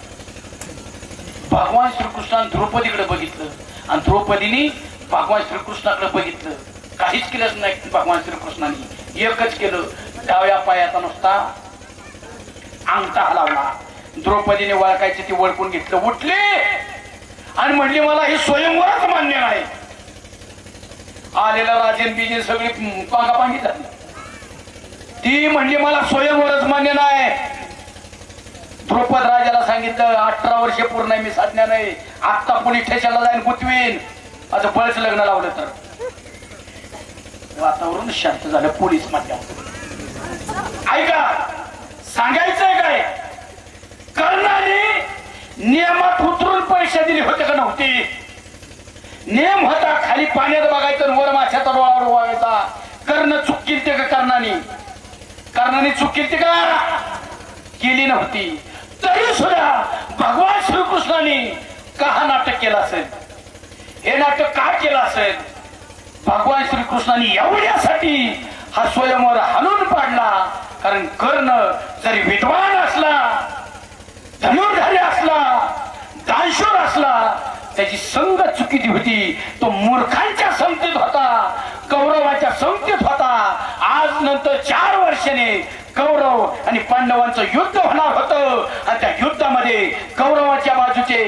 भगवान श्रीकृष्णाने द्रौपदीकडे बघितलं आणि द्रौपदीने भगवान श्रीकृष्णाकडे बघितलं, काहीच केलं नाही. भगवान श्रीकृष्णाने एकच केलं, डाव्या पायाचा नुसता अंगठा हलवला. द्रौपदीने वळखायची ती वळकून घेतलं, उठले आणि म्हणली मला हे स्वयंवरच मान्य नाही. आलेला राजेन बिजेन सगळी पांगापांगी झाली. ती म्हणली मला स्वयंवरच मान्य नाही. द्रौपद राजाला सांगितलं 18 वर्षे पूर्ण आहे, मी साधण्या नाही, आत्ता पोलीस स्टेशनला जाईन गुतवीन, असं बळच लग्न लावलं तर. वातावरण शांत झालं पोलीस माध्यम. ऐका, सांगायचंय काय, कर्णाने नियमात उतरून पैसे दिले होते का नव्हते. नियम होता खाली पाण्यात बघायचं, वर माशाचा डोळावर वागायचा. कर्ण चूक केली का कर्णाने चूक केली का, केली नव्हती. तरी सुद्धा भगवान श्रीकृष्णाने का हा नाटक केला असेल, हे नाटक का केलं असेल. भगवान श्रीकृष्णाने एवढ्यासाठी हा स्वयंवर हाणून पाडला, कारण कर्ण जरी विद्वान असला, धनुर्धारी असला, दानशूर असला, त्याची संगत चुकीची होती. तो मूर्खांच्या संगतीत होता, कौरवाच्या संगतीत होता. आज नंतर 4 वर्षाने कौरव आणि पांडवांचं युद्ध होणार होतं आणि त्या युद्धामध्ये कौरवाच्या बाजूचे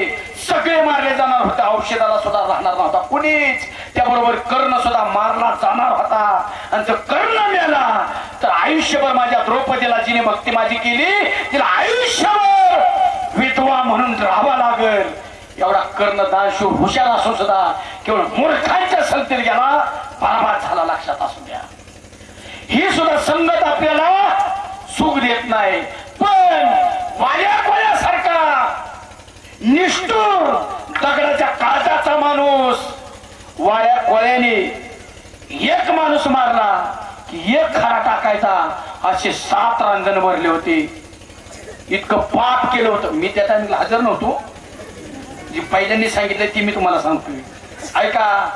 सगळे मारले जाणार होते. औषधाला सुद्धा राहणार नव्हता कुणीच. त्याबरोबर कर्ण सुद्धा मारला जाणार होता. आणि जर कर्ण मेला तर आयुष्यभर माझ्या द्रौपदीला जिने भक्ती माझी केली, तिला आयुष्यभर विधवा म्हणून राहावा लागेल. एवढा कर्ण दानशूर हुशार असून सुद्धा केवळ मूर्खांच्या संगतीत गेला, बराबर झाला. लक्षात असू द्या, ही सुद्धा संगत आपल्याला सुख देत नाही. पण वाऱ्यासारखा निष्ठुर दगडाच्या माणूस वाया कोळ्याने एक माणूस मारला की एक खरा टाकायचा, असे 7 रांजण भरले होते. इतकं पाप केलं होतं. मी त्या टाइमला हजर नव्हतो. जी पहिल्यांनी सांगितलं ती मी तुम्हाला सांगतोय, ऐका.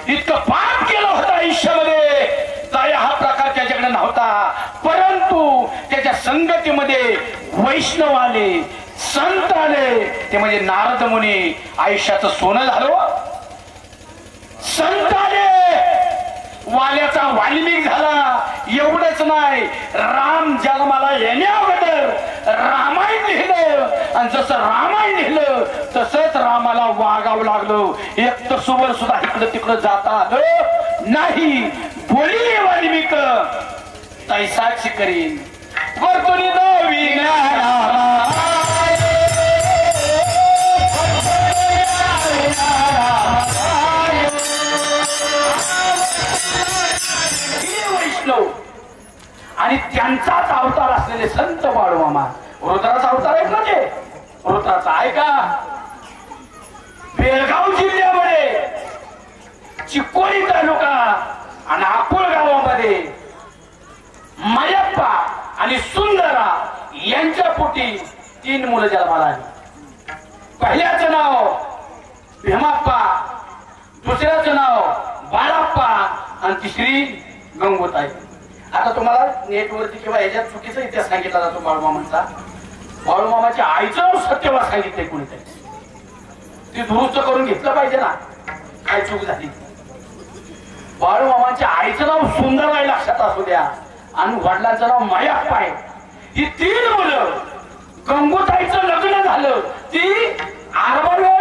इतकं पाप केलं होतं आयुष्यामध्ये, दया हा प्रकार त्याच्याकडे नव्हता. परंतु त्याच्या संगतीमध्ये वैष्णव आले, संत आले, ते म्हणजे नारद मुनी. आयुष्याचं सोनं झालं. संत आले, वाल्याचा वाल्मिक झाला. एवढंच नाही, राम जन्माला येण्या अगोदर रामायण लिहिलं, आणि जसं रामायण लिहिलं तसंच रामाला वागावं लागलं. एक तसुवर सुद्धा इकडं तिकडं जाता आलं नाही. बोली वाल्मिक तैसाची करीन वर्तुनी नवीन वैष्णव. आणि त्यांचाच अवतार असलेले संत बाळूमामा. रुद्राचा अवतार आहे ना ते, रुद्राचा. ऐका, बेळगाव जिल्ह्यामध्ये चिकोडी तालुका आणि अकोळ गावामध्ये मयप्पा आणि सुंदरा यांच्या पोटी 3 मुलं जन्माला आली. पहिल्याचं नाव भीमाप्पा, दुसऱ्याचं नाव बाळाप्पा आणि तिसरी गंगोताई. आता तुम्हाला नेटवरती किंवा ह्याच्यात चुकीचा इतिहास सांगितला जातो बाळूमामांचा. बाळूमामाच्या आईचं नाव सत्यवान सांगितलंय कोणीतरी. ती दुरुस्त करून घेतलं पाहिजे ना, काय चूक झाली. बाळूमामाच्या आईचं नाव सुंदराई लक्षात असू द्या, आणि वडिलांचं नाव मयप्पा आहे. ही 3 मुलं. गंगोताईचं लग्न झालं, ती आरबावे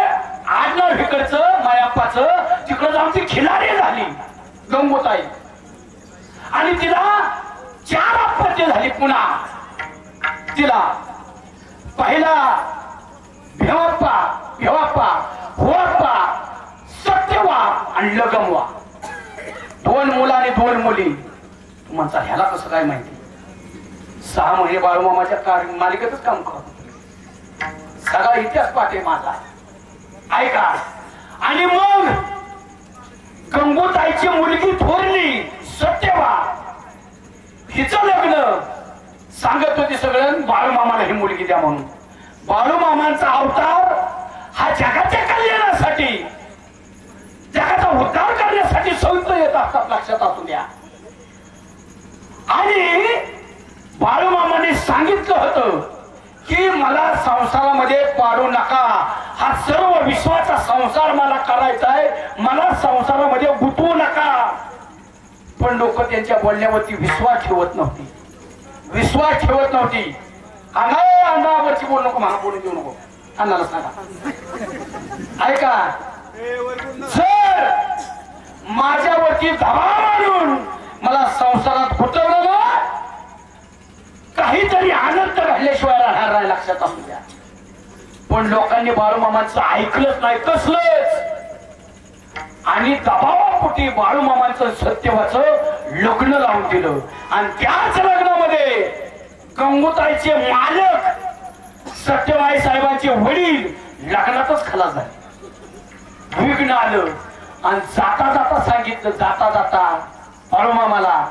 आडनाव इकडचं मयप्पाचं, तिकडं जाऊन ती खिलारी झाली गंगोताई. आणि तिला 4 अपत्य झाली पुन्हा. तिला पहिला भेवाप्पा, होप्पा, सत्यवा आणि लगमवा. 2 मुलं आणि 2 मुली. म्हणता ह्याला कसं काय माहिती. 6 महिने बाळूमामाच्या मालिकेतच काम करतो. सगळा इतिहास पाठ आहे माझा, ऐका. आणि मग गंगोताईची मुलगी थोरली सत्यवा, हिचं लग्न सांगत होती सगळं बाळूमामाला ही मुलगी द्या म्हणून. बाळूमामांचा अवतार हा जगाच्या कल्याणासाठी, जगाचा उद्धार करण्यासाठी संत येत असतात, लक्षात असू द्या. आणि बाळूमामाने सांगितलं होतं की मला संसारामध्ये पाडू नका, हा सर्व विश्वाचा संसार मला करायचा आहे, मला संसारामध्ये गुंतवू नका. पण लोक त्यांच्या बोलण्यावरती विश्वास ठेवत नव्हती. अंगावरची बोलू नको, मला बोलून देऊ नको. अन्नाला सांगा, ऐका, जर माझ्यावरती दबाव आणून मला संसारात गुंतवलं ना, काहीतरी आनंद घडल्याशिवाय राहणार नाही, लक्षात असू द्या. पण लोकांनी बाळूमामांचं ऐकलंच नाही, कसलंच. आणि दबावापोटी बाळूमामांचं सत्यवाचं लग्न लावून दिलं. आणि त्याच लग्नामध्ये गंगोताईचे मालक सत्यवाई साहेबांचे वडील लग्नातच खलास झाले. विघ्न आलं. आणि जाता जाता सांगितलं, जाता जाता बाळूमामाला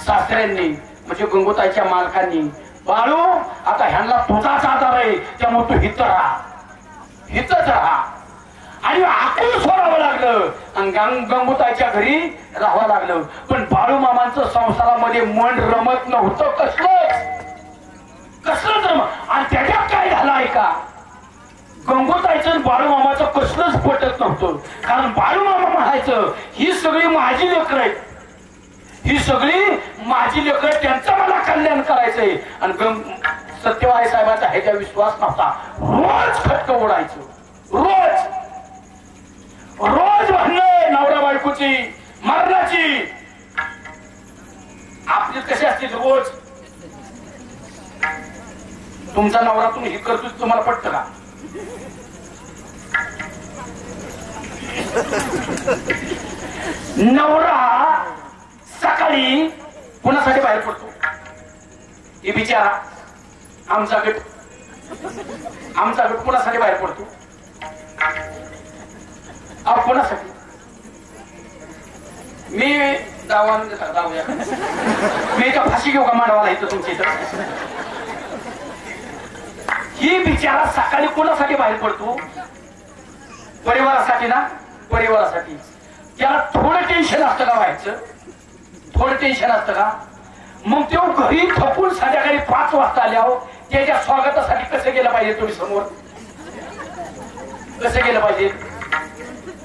सासऱ्यांनी, म्हणजे गंगोताईच्या मालकांनी, बाळू आता ह्यांना तुझाच आधार आहे, त्यामुळे तू हितच राहा. आणि आकूळ सोडावं लागलं आणि गंगोताईच्या घरी राहावं लागलं. पण बाळूमामांचं संसारामध्ये मन रमत नव्हतं, कसलंच रमत. आणि त्याच्यात काय झालं ऐका, गंगोताईचं बाळूमामाचं कसलंच पटत नव्हतं. कारण बाळूमामा म्हणायचं ही सगळी माझी लेकरं आहेत, ही सगळी माझी लेकरं, त्यांचं मला कल्याण करायचंय. आणि सत्यवाई साहेबांचा ह्याच्या विश्वास नव्हता. रोज खटकं ओढायचं, रोज भांडणं नवरा बायकोची, मरणाची. आपली कशी असते रोज. तुमचा नवरा तुम्ही हे करतो, तुम्हाला पटतं का? नवरा सकाळी कोणासाठी बाहेर पडतो? हे बिचारा आमचा गट कोणासाठी बाहेर पडतो? अहो कोणासाठी मी जाऊया मी एका फाशी घेऊ का मांडवाला इथं तुमच्या इथं ही बिचारा सकाळी कोणासाठी बाहेर पडतो परिवारासाठी ना परिवारासाठी त्याला थोडं टेन्शन असतं का व्हायचं थोडं टेन्शन असतं का मग तो घरी थपून संध्याकाळी 5 वाजता आल्यावर त्याच्या स्वागतासाठी कसं गेलं पाहिजे तुम्ही समोर कसं गेलं पाहिजे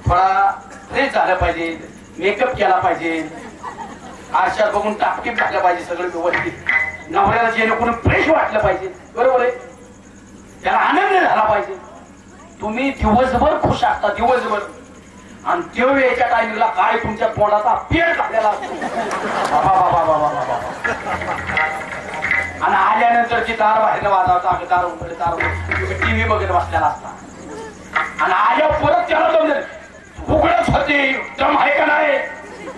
थोडा फ्रेश झालं पाहिजे मेकअप केला पाहिजे आरशात बघून टापटीप झालं पाहिजे सगळं व्यवस्थित नवऱ्याला जेणेकरून फ्रेश वाटलं पाहिजे बरोबर आहे त्याला आनंद झाला पाहिजे तुम्ही दिवसभर खुश असता दिवसभर आणि त्यो वेळेच्या टायमिंगला काय तुमच्या तोंडाचा पेट झालेला असतो आणि आल्यानंतर ती दार बाहेर वाजवता दार उघडे दार टीव्ही बघत बसलेला असता आणि आल्या परत त्याला जाऊन उघडच होते दम आहे का नाही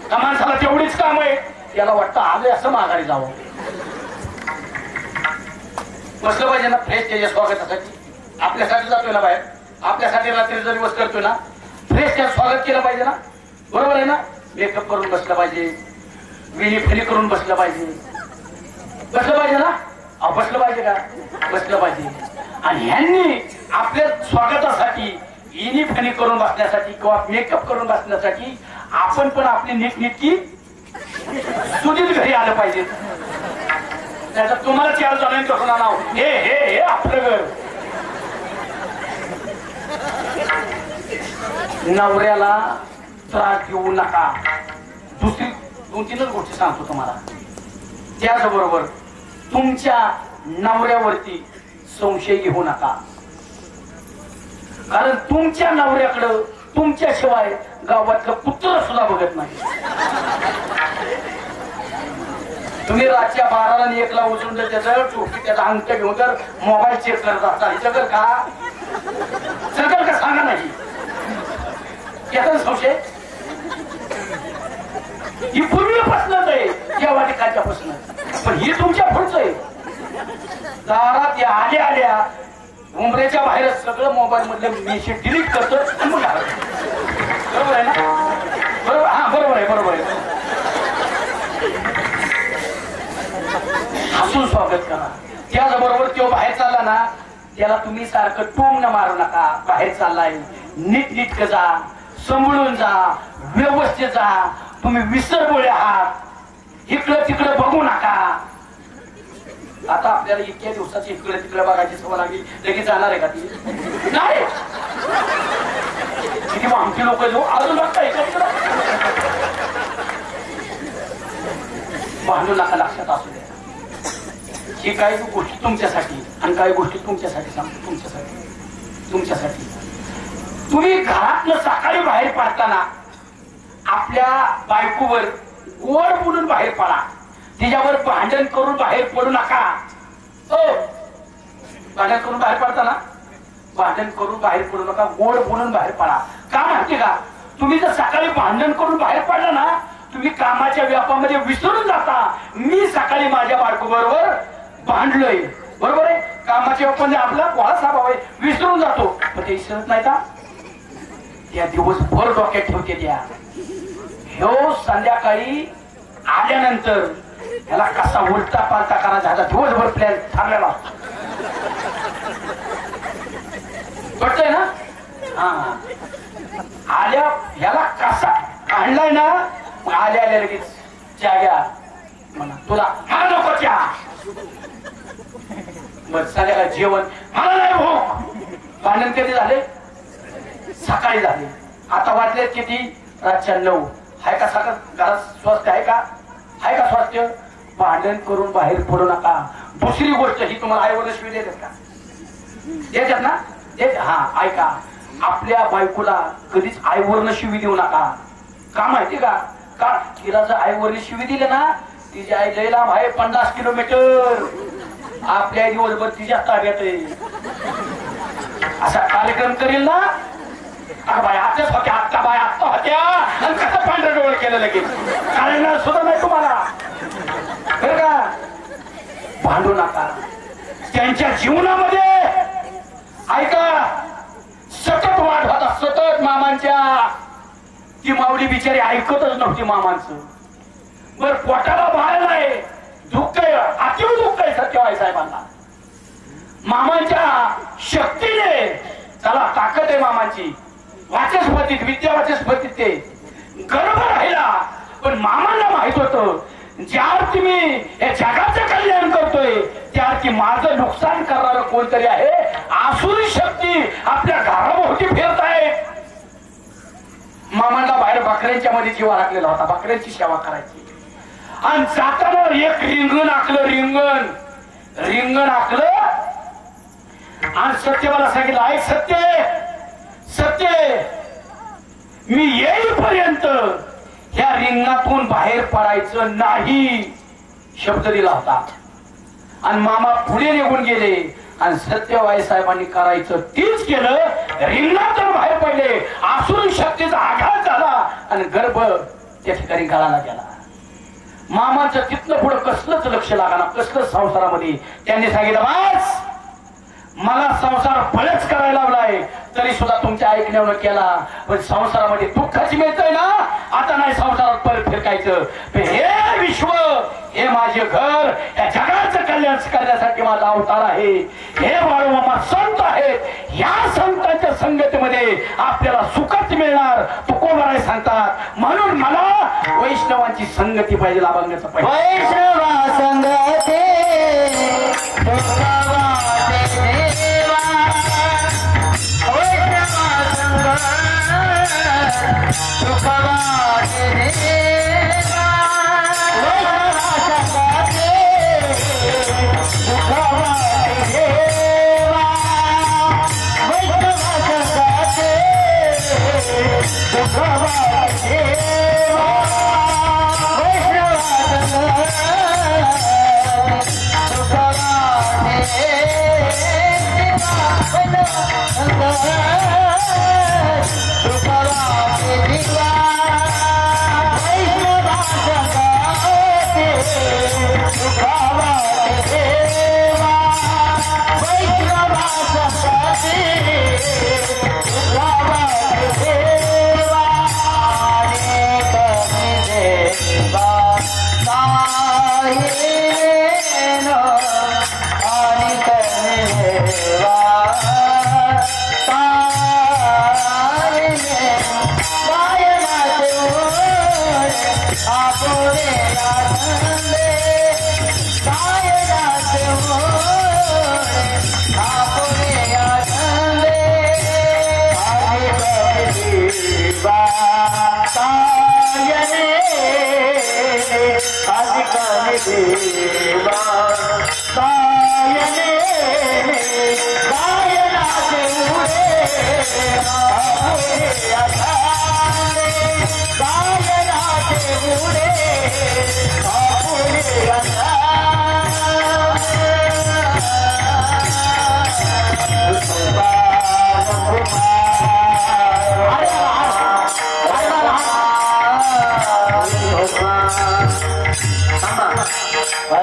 त्या माणसाला तेवढीच काम आहे त्याला वाटतं आले असं माघारी जावं बसलं पाहिजे ना फ्रेश त्याच्या स्वागतासाठी आपल्यासाठी जातोय ना बाहेर आपल्यासाठी रात्री जर दिवस करतोय ना फ्रेश त्याचं स्वागत केलं पाहिजे ना बरोबर आहे ना मेकअप करून बसलं पाहिजे विणी फेरी करून बसलं पाहिजे ना बसलं पाहिजे का बसलं पाहिजे आणि ह्यांनी आपल्या स्वागतासाठी विणी फेरी करून बसण्यासाठी किंवा मेकअप करून बसण्यासाठी आपण पण आपली नीटनीटकी सुधीर घरी आलं पाहिजे त्याचा तुम्हाला 4 जणांनी करून आणाव हे हे हे आपलं घर नवऱ्याला त्रास देऊ नका दुसरी 2-3च गोष्टी सांगतो तुम्हाला त्याचबरोबर तुमच्या नवऱ्यावरती संशय घेऊ नका कारण तुमच्या नवऱ्याकडं तुमच्याशिवाय गावातलं कुत्र सुद्धा बघत नाही तुम्ही रातच्या 12ला आणि 1ला उचलून जर त्याचं चोटी त्याचा अंक घेऊन जर मोबाईल चेक करत असता जगल का सांगा नाही याचा संशय ही पूर्वीपासूनच आहे या वाटिकाच्यापासून पण ही तुमच्या पुढचं आहे दारात या आल्या उमरेच्या बाहेर सगळं मोबाईल मधले मेसेज डिलीट करतो आणि मग बरोबर आहे ना बरोबर हा बरोबर आहे हसून स्वागत करा त्याचबरोबर तो बाहेर चालला ना त्याला तुम्ही सारखं टोम न मारू नका बाहेर चाललाय नीट जा सांभाळून जा व्यवस्थित जा तुम्ही विसरबोळे आहात इकडं तिकडं बघू नका आता आपल्याला इतक्या दिवसाची इकडे तिकडे बघायची सवय लागली लगेच जाणार आहे का ती नाही किती आमची लोक जो अजून बघताय भांडू नका लक्षात असू द्या ही काही गोष्टी तुमच्यासाठी आणि काही गोष्टी तुमच्यासाठी सांगतो तुमच्यासाठी तुम्ही घरातनं सकाळी बाहेर पडताना आपल्या बायकोवर गोड बोलून बाहेर पडा तिच्यावर भांडण करून बाहेर पडू नका भांडण करून बाहेर पडताना भांडण करून बाहेर पडू नका गोड बोलून बाहेर पडा का माहिती का तुम्ही जर सकाळी भांडण करून बाहेर पडला ना तुम्ही कामाच्या व्यापामध्ये विसरून जाता मी सकाळी माझ्या बायको बरोबर भांडलोय बरोबर आहे कामाच्या व्यापामध्ये आपला कोळा स्वभाव आहे विसरून जातो पण ते विसरत नाही का त्या दिवसभर डोक्यात ठेवते त्या ह्यो संध्याकाळी आल्यानंतर याला कसा उलटा पालटा करायचा ह्याचा दिवसभर प्लॅन ठरलेला असतो कळतंय ना हा आल्या ह्याला कसा आणलाय ना आल्या लगेच चहा घ्या म्हणा तुला हा नको चहा बस संध्याकाळी जेवण मला नाही भूक भांडण कधी झाले सकाळी झाले आता वाजले किती रातच्या 9 आहे का सकाळ घरात स्वास्थ्य आहे का स्वास्थ्य भांडण करून बाहेर पडू नका दुसरी गोष्ट ही तुम्हाला आईवडील शिवी देतात का देतात ना हा ऐका आपल्या बायकोला कधीच आईवरनं शिवी देऊ नका का माहिती का तिला जर आईवरनं शिवी दिले ना तिची आई लय लांब आहे 50 किलोमीटर आपल्या दिवसभर तिच्या ताब्यात आहे असा कार्यक्रम करेल ना बाय आत्याच होत्या आत्ता होत्या आणि कसं पांढरं डोळ केलं लगेच कारण सुद्धा नाही तुम्हाला बरं का भांडू नका त्यांच्या जीवनामध्ये ऐका सतत वाढ होता सतत मामांच्या ती माऊली बिचारी ऐकतच नव्हती मामांचं. बर पोटाला बाळ नाही, दुःख आहे, अतिव दुःख आहे सत्यवाई साहेबांना. मामांच्या शक्तीने, चला ताकद आहे मामाची, वाचस्पतीत विद्या वाचस्पतीत ते गर्भ राहिला. पण मामांना माहित होतं ज्या अर्थी मी या जगाचं कल्याण करतोय त्या अर्थी माझं नुकसान करणारं कोणतरी आहे. आसुरी शक्ती आपल्या घराभोवती फिरत आहे. मामांना बाहेर बकऱ्यांच्या मध्ये जीव अडकलेला होता, बकऱ्यांची सेवा करायची. आणि जाताना एक रिंगण आखलं, रिंगण आखलं आणि सत्यवाला सांगितलं, ऐक सत्य मी येईपर्यंत ह्या रिंगणातून बाहेर पडायचं नाही शब्द दिला होता. आणि मामा पुढे निघून गेले आणि सत्यवाई साहेबांनी करायचं तीच केलं. रिंगणातून बाहेर पडले, आसुरी शक्तीचा आघात झाला आणि गर्भ त्या ठिकाणी गळाला गेला. मामाचं तिथनं पुढं कसलंच लक्ष लागणार, कसलंच संसारामध्ये. त्यांनी सांगितलं, बस मला संसार बळच करायला लावलाय तरी सुद्धा तुमच्या ऐकण्यावर केला. पण संसारामध्ये दुःखाची मिळतंय ना, आता नाही संसारात परत फिरकायचं. हे विश्व, हे माझे घर, या जगाचं कल्याण करण्यासाठी माझा अवतार आहे. हे बाळूमामा संत आहेत, या संतांच्या संगतीमध्ये आपल्याला सुखच मिळणार तुकोबाराय सांगतात. म्हणून मला वैष्णवांची संगती पाहिजे, लाभांगाचं पाहिजे. वैष्णवा संगते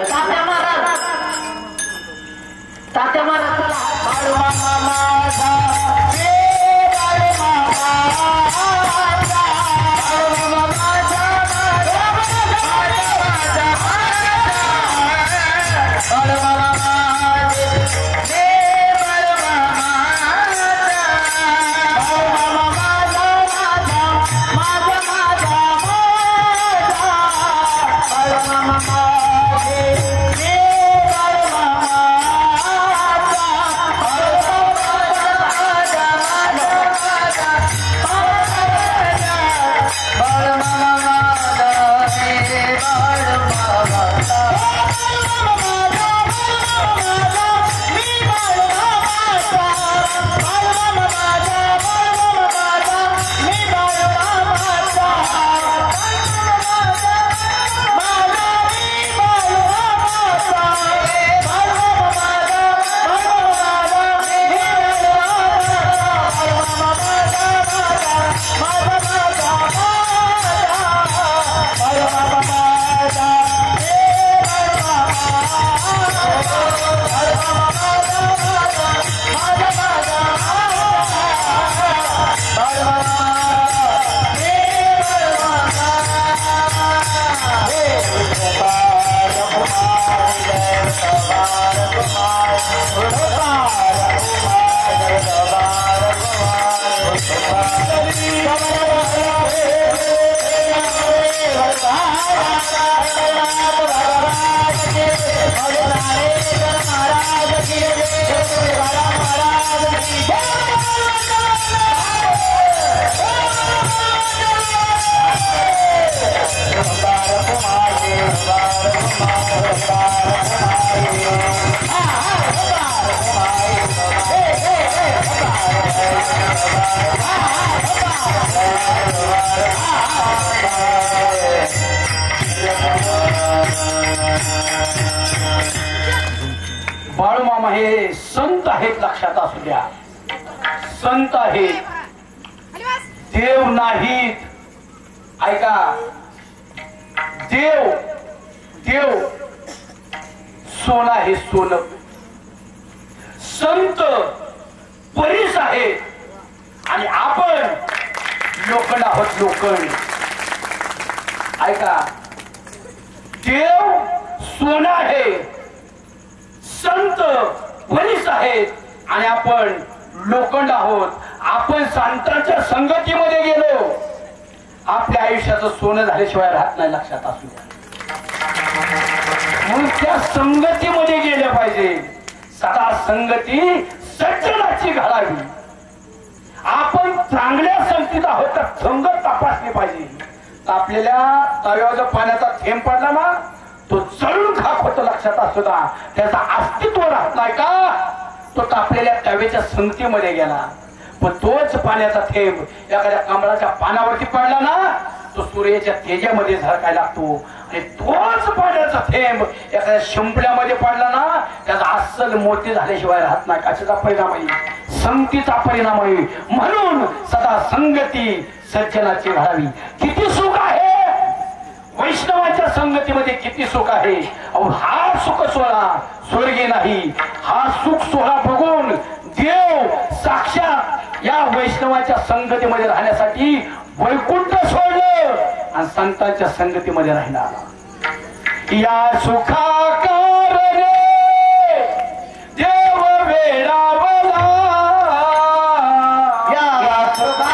Sama. बाळूमामा हे संत आहेत, लक्षात असू द्या. संत आहेत, देव नाहीत. ऐका, देव देव सोनं आहे, सोनं. संत परीस आहेत आणि आपण लोखंड आहोत, लोखंड. ऐका, देव सोनं आहे, संत परीस आहेत आणि आपण लोखंड आहोत. आपण संतांच्या संगतीमध्ये गेलो, आपल्या आयुष्याचं सोनं झाल्याशिवाय राहत नाही, लक्षात असू द्या. म्हणून त्या संगतीमध्ये गेले पाहिजे. सदा संगती सज्जनाची घडावी. आपण चांगल्या संगतीत आहोत तर संगत तपासली पाहिजे. आपल्याला तव्यावर पाण्याचा थेंब पडला ना, तो जळून खाक होतो, लक्षात असू द्या. त्याचा अस्तित्व राहत नाही का, तो तापलेल्या तव्याच्या संगतीमध्ये गेला. पण तोच पाण्याचा थेंब एखाद्या कमळाच्या पानावरती पडला ना, तो सूर्याच्या तेजामध्ये झळकायला लागतो. आणि तोच पाण्याचा थेंब एखाद्या शिंपल्यामध्ये पडला ना, त्याचा अस्सल मोती झाल्याशिवाय राहत नाही. कशाचा परिणाम आहे? संगतीचा परिणाम आहे. म्हणून सदा संगती सज्जनाची घडावी. किती सुख आहे वैष्णवांच्या संगतीमध्ये, किती सुख आहे. अहो, हा सुख सोहळा स्वर्गी नाही. हा सुख सोहळा बघून देव साक्षात या वैष्णवाच्या संगतीमध्ये राहण्यासाठी वैकुंठ सोडलं आणि संतांच्या संगतीमध्ये राहिला. या सुखा कारणे देव वेडावला, या सुखा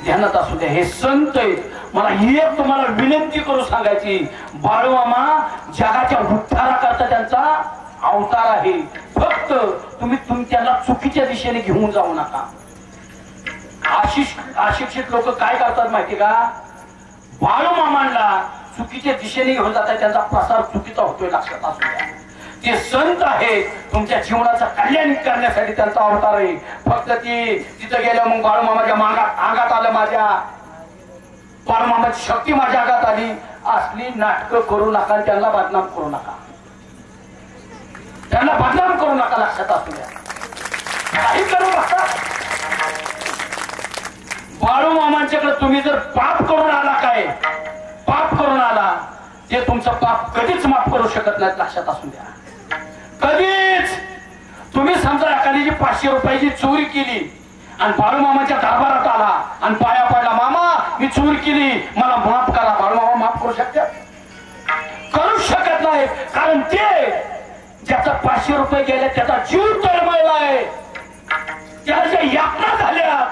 ध्यानात असू द्या, हे संत आहेत. मला एक तुम्हाला विनंती करू सांगायची, बाळूमामा जगाच्या उद्धाराकरता त्यांचा अवतार आहे. फक्त तुम्ही त्यांना चुकीच्या दिशेने घेऊन जाऊ नका. अशिक्षित लोक काय करतात माहिती का, बाळूमामांना चुकीच्या दिशेने घेऊन जातात, त्यांचा प्रसार चुकीचा होतोय, लक्षात असू द्या. ते संत आहेत, तुमच्या जीवनाचं कल्याण करण्यासाठी त्यांचा अवतार आहे. फक्त ती तिथं गेल्या मग बाळूमामाच्या अंगात आलं, माझ्या बाळूमामाची शक्ती माझ्या अंगात आली, असली नाटकं करू नका. त्यांना बदनाम करू नका, त्यांना बदनाम करू नका, लक्षात असू द्या. काही करू नका. बाळूमामांच्याकडे तुम्ही जर पाप करून आला, काय पाप करून आला, ते तुमचं पाप कधीच माफ करू शकत नाहीत, लक्षात असू द्या. कधीच. तुम्ही समजा एखाद्याची 500 रुपयाची चोरी केली आणि बाळूमामाच्या दरबारात आला आणि पाया पडला, मामा मी चोरी केली, मला माफ करा. बाळूमामा माफ करू शकतात? करू शकत नाही. कारण ते ज्याचा 500 रुपये गेले त्याचा जीव तळमळलाय, त्याला ज्या यातना झाल्या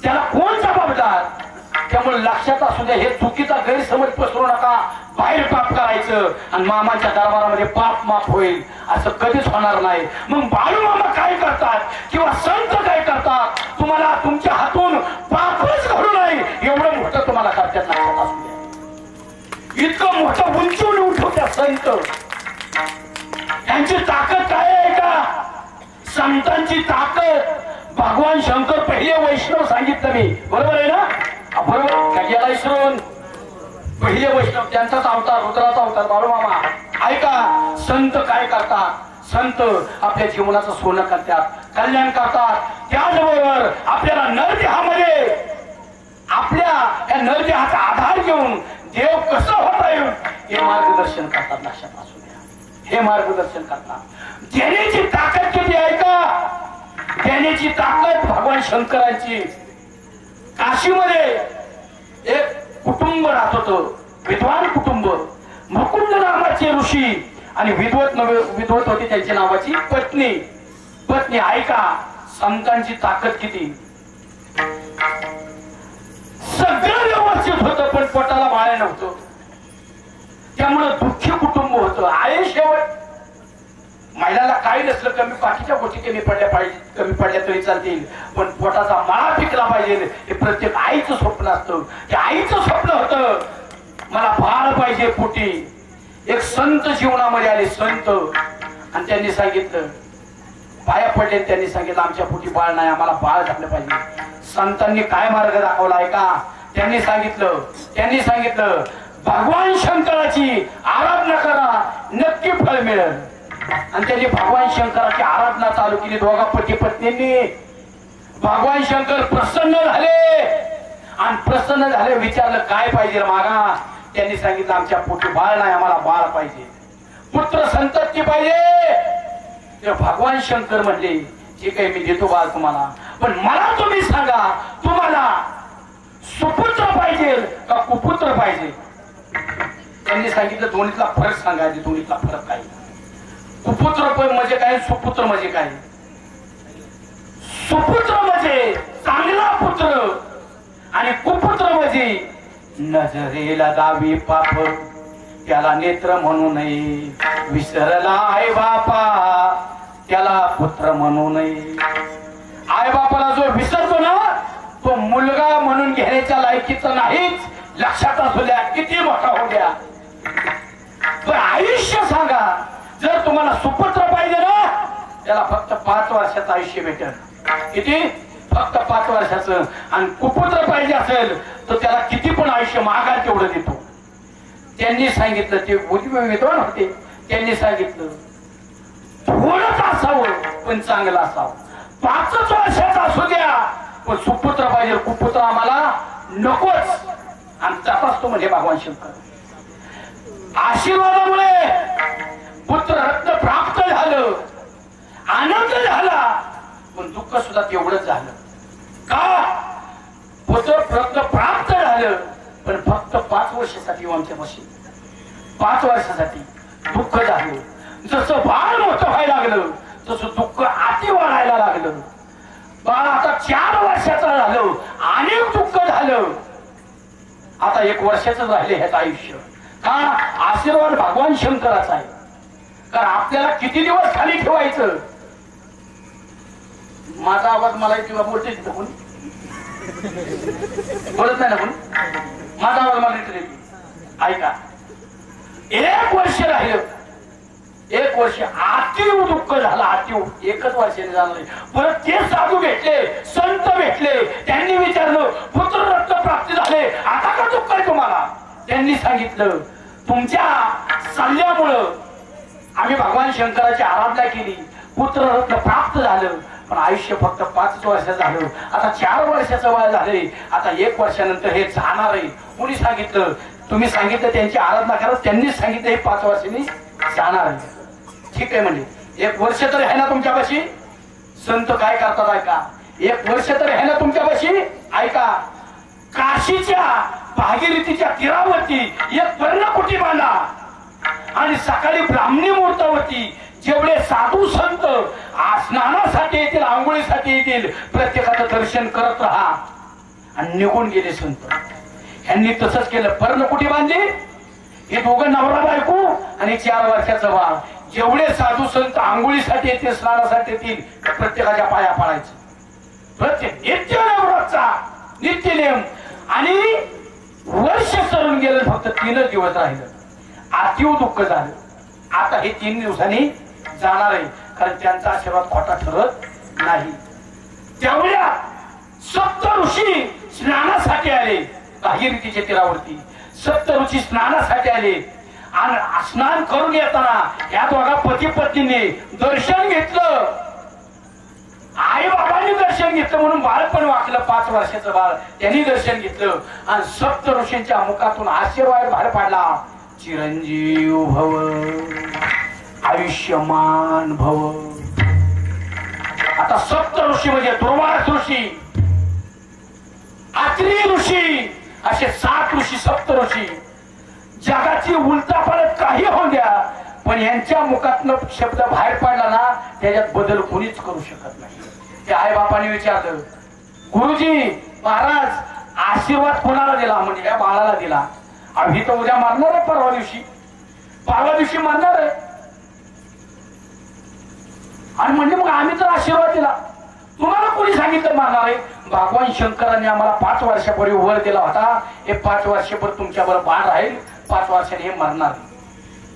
त्याला कोण जबाबदार? त्यामुळे लक्षात असू द्या, हे चुकीचा गैरसमज पसरू नका. बाहेर पाप करायचं आणि मामाच्या दरबारामध्ये पाप माफ होईल असं कधीच होणार नाही. मग बाळूमामा काय करतात किंवा संत काय करतात, तुम्हाला तुमच्या हातून पापच घडू नये एवढं मोठं तुम्हाला करतात, लक्षात असू द्या. इतकं मोठं उंचून उठवत्या संत. त्यांची ताकद काय आहे का? संतांची ताकद भगवान शंकर पहिले वैष्णव सांगितलं मी, बरोबर आहे ना? बरोबर. गेला इसरून पहिले वैष्णव, त्यांचाच अवतार, रुद्राचा अवतार बाळूमामा. ऐका, संत काय करतात? संत आपल्या जीवनाचं सोनं करतात, कल्याण करतात. त्याचबरोबर आपल्याला नरदेहामध्ये आपल्या या नरदेहाचा आधार घेऊन देव कसं होता येईल हे मार्गदर्शन करतात, लक्षात असू द्या. हे मार्गदर्शन करतात. देण्याची ताकद किती आहे का? देण्याची ताकद भगवान शंकरांची. काशीमध्ये एक कुटुंब राहत होतं, विद्वान कुटुंब. मुकुंद नामाचे ऋषी आणि विधवत होती त्यांच्या नावाची पत्नी. पत्नी ऐका संतांची ताकद किती. सगळं व्यवस्थित होतं पण पोटाला बाळ नव्हतं. त्यामुळे दुःखी कुटुंब होतं. आहे शेवट महिलाला काही नसलं कमी बाकीच्या गोष्टी कमी पडल्या तरी चालतील पण पोटाचा माळा पिकला पाहिजे हे प्रत्येक आईचं स्वप्न असतं. त्या आईचं स्वप्न होतं मला बाळ पाहिजे पोटी. एक संत जीवनामध्ये आले संत आणि त्यांनी सांगितलं पाया पडले. त्यांनी सांगितलं आमच्या पोटी बाळ नाही आम्हाला बाळ झालं पाहिजे. संतांनी काय मार्ग दाखवला आहे का. त्यांनी सांगितलं भगवान शंकराची आराधना करा नक्की फळ मिळेल. आणि त्यांनी भगवान शंकराची आराधना चालू केली. दोघा पती पत्नींनी. भगवान शंकर प्रसन्न झाले आणि प्रसन्न झाले विचारलं काय पाहिजे मागा. त्यांनी सांगितलं आमच्या पोटी बाळ नाही आम्हाला बाळ पाहिजे पुत्र संतती पाहिजे. भगवान शंकर म्हणले ठीक आहे मी देतो बाळ तुम्हाला पण मला तुम्ही सांगा तुम्हाला सुपुत्र पाहिजे का कुपुत्र पाहिजे. त्यांनी सांगितलं दोन्हीतला फरक सांगायचे. दोन्हीतला फरक काय. कुपुत्र म्हणजे काय सुपुत्र म्हणजे काय. सुपुत्र म्हणजे चांगला पुत्र आणि कुपुत्र म्हणजे नजरेला दावी पाप त्याला नेत्र म्हणू नये. विसरला आई बापा त्याला पुत्र म्हणू नये. आई बापाला जो विसरतो ना तो मुलगा म्हणून घेण्याच्या लायकीचा नाहीच. लक्षात असू द्या किती मोठा होऊ द्या पण आयुष्य सांगा. जर तुम्हाला सुपुत्र पाहिजे ना त्याला फक्त 5 वर्षाचं आयुष्य भेटेल. किती फक्त 5 वर्षाचं. आणि कुपुत्र पाहिजे असेल तर त्याला किती पण आयुष्य मागाल तेवढं देतो. त्यांनी सांगितलं ते विद्वान होते. त्यांनी सांगितलं थोडंच असावं पण चांगलं असावं. 5 वर्षाचा असू द्या पण सुपुत्र पाहिजे. कुपुत्र आम्हाला नकोच. आणि त्याचाच तो म्हणजे भगवान शंकर. आशीर्वादामुळे पुत्र रत्न प्राप्त झालं आनंद झाला पण दुःख सुद्धा तेवढंच झालं. का पुत्र रत्न प्राप्त झालं पण फक्त 5 वर्षासाठी आमच्या पाशी 5 वर्षासाठी दुःख झालं. जसं बाळ मोठं व्हायला लागलं तसं दुःख आती वाढायला लागलं. बाळ आता 4 वर्षाचं झालं अनेक दुःख झालं. आता 1 वर्षाचं राहिले ह्याचं आयुष्य. का आशीर्वाद भगवान शंकराचा आहे. कारण आपल्याला किती दिवस खाली ठेवायचं. माझा आवाज मला किंवा बोलते कोण बोलत नाही ना कोण. माझा आवाज मला येतो. ऐका 1 वर्ष राहिलं. 1 वर्ष अतिव दुःख झालं. अतिव 1च वर्षाने झालं नाही. परत ते साधू भेटले संत भेटले. त्यांनी विचारलं पुत्र रत्न प्राप्ती झाले आता का दुःख आहे तुम्हाला. त्यांनी सांगितलं तुमच्या सल्ल्यामुळं आम्ही भगवान शंकराची आराधना केली पुत्र रत्न प्राप्त झालं पण आयुष्य फक्त 5 वर्षाचं झालं. आता 4 वर्षाचं वय झाले. आता 1 वर्षानंतर हे जाणार आहे. कोणी सांगितलं. तुम्ही सांगितलं त्यांची आराधना करा. त्यांनीच सांगितलं हे 5 वर्षांनी जाणार आहे. ठीक आहे म्हणजे 1 वर्ष तरी आहे ना तुमच्यापाशी. संत काय करतात ऐका. 1 वर्ष तरी आहे ना तुमच्यापाशी. ऐका काशीच्या भागीरथीच्या तीरावरती एक पर्णकुटी बांधा आणि सकाळी ब्राह्मणी मुहूर्तावरती जेवढे साधू संत स्नानासाठी येतील आंघोळीसाठी येतील प्रत्येकाचं दर्शन करत राहा. आणि निघून गेले संत. यांनी तसंच केलं. पर्णकुटी बांधली. हे दोघं नवरा बायको आणि 4 वर्षाचं बाळ. जेवढे साधू संत आंघोळीसाठी येतील स्नानासाठी येतील प्रत्येकाच्या पाया पडायचं. प्रत्येक नित्य नियम. आणि वर्ष सरून गेलं फक्त 3च दिवस राहिलं. अतिव दुःख झालं. आता हे 3 दिवसांनी जाणार आहे कारण त्यांचा आशीर्वाद खोटा ठरत नाही. तेवढ्या 7 ऋषी स्नानासाठी आले. भागीरथीच्या तीरावरती 7 ऋषी स्नानासाठी आले आणि स्नान करून येताना या दोघा पती पत्नीने दर्शन घेतलं. आई बाबांनी दर्शन घेतलं म्हणून बाळ पण वाकलं. 5 वर्षाचं बाळ त्यांनी दर्शन घेतलं आणि 7 ऋषींच्या मुखातून आशीर्वाद बाहेर पाडला. चिरंजीव भव आयुष्यमान भव. आता 7 ऋषी म्हणजे दुर्वास ऋषी अत्रि ऋषी असे 7 ऋषी 7 ऋषी. जगाची उलटा परत काही होऊ द्या पण यांच्या मुखातनं शब्द बाहेर पडला ना त्याच्यात बदल कोणीच करू शकत नाही. ते आई बापाने विचारलं, गुरुजी महाराज आशीर्वाद कोणाला दिला? म्हणजे या बाळाला दिला. आम्ही तर उद्या मारणार आहे, परवा दिवशी मारणार आहे. आणि म्हणजे मग आम्ही तर आशीर्वाद दिला, तुम्हाला कोणी सांगितलं मारणार आहे? भगवान शंकरांनी आम्हाला 5 वर्षापूर्वी वर दिला होता, हे 5 वर्षभर तुमच्याबरोबर बाळ राहील, 5 वर्षांनी हे मरणार.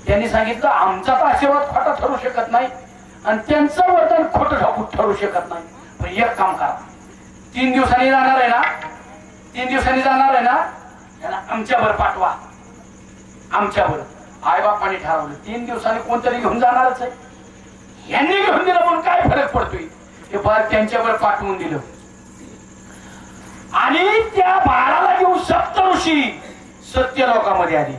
त्यांनी सांगितलं आमचा तर आशीर्वाद खोटा ठरू शकत नाही आणि त्यांचं वचन खोटं ठरू शकत नाही. पण एक काम करा, 3 दिवसांनी जाणार आहे ना, 3 दिवसांनी जाणार आहे ना, त्याला आमच्यावर पाठवा. आमच्यावर आई बापाने ठरवलं 3 दिवसांनी कोणतरी घेऊन जाणारच आहे. यांनी घेऊन दिलं म्हणून काय फरक पडतोय? ते बाळ त्यांच्यावर पाठवून दिलं आणि त्या बाळाला घेऊन सप्तऋषी सत्यलोकामध्ये आले.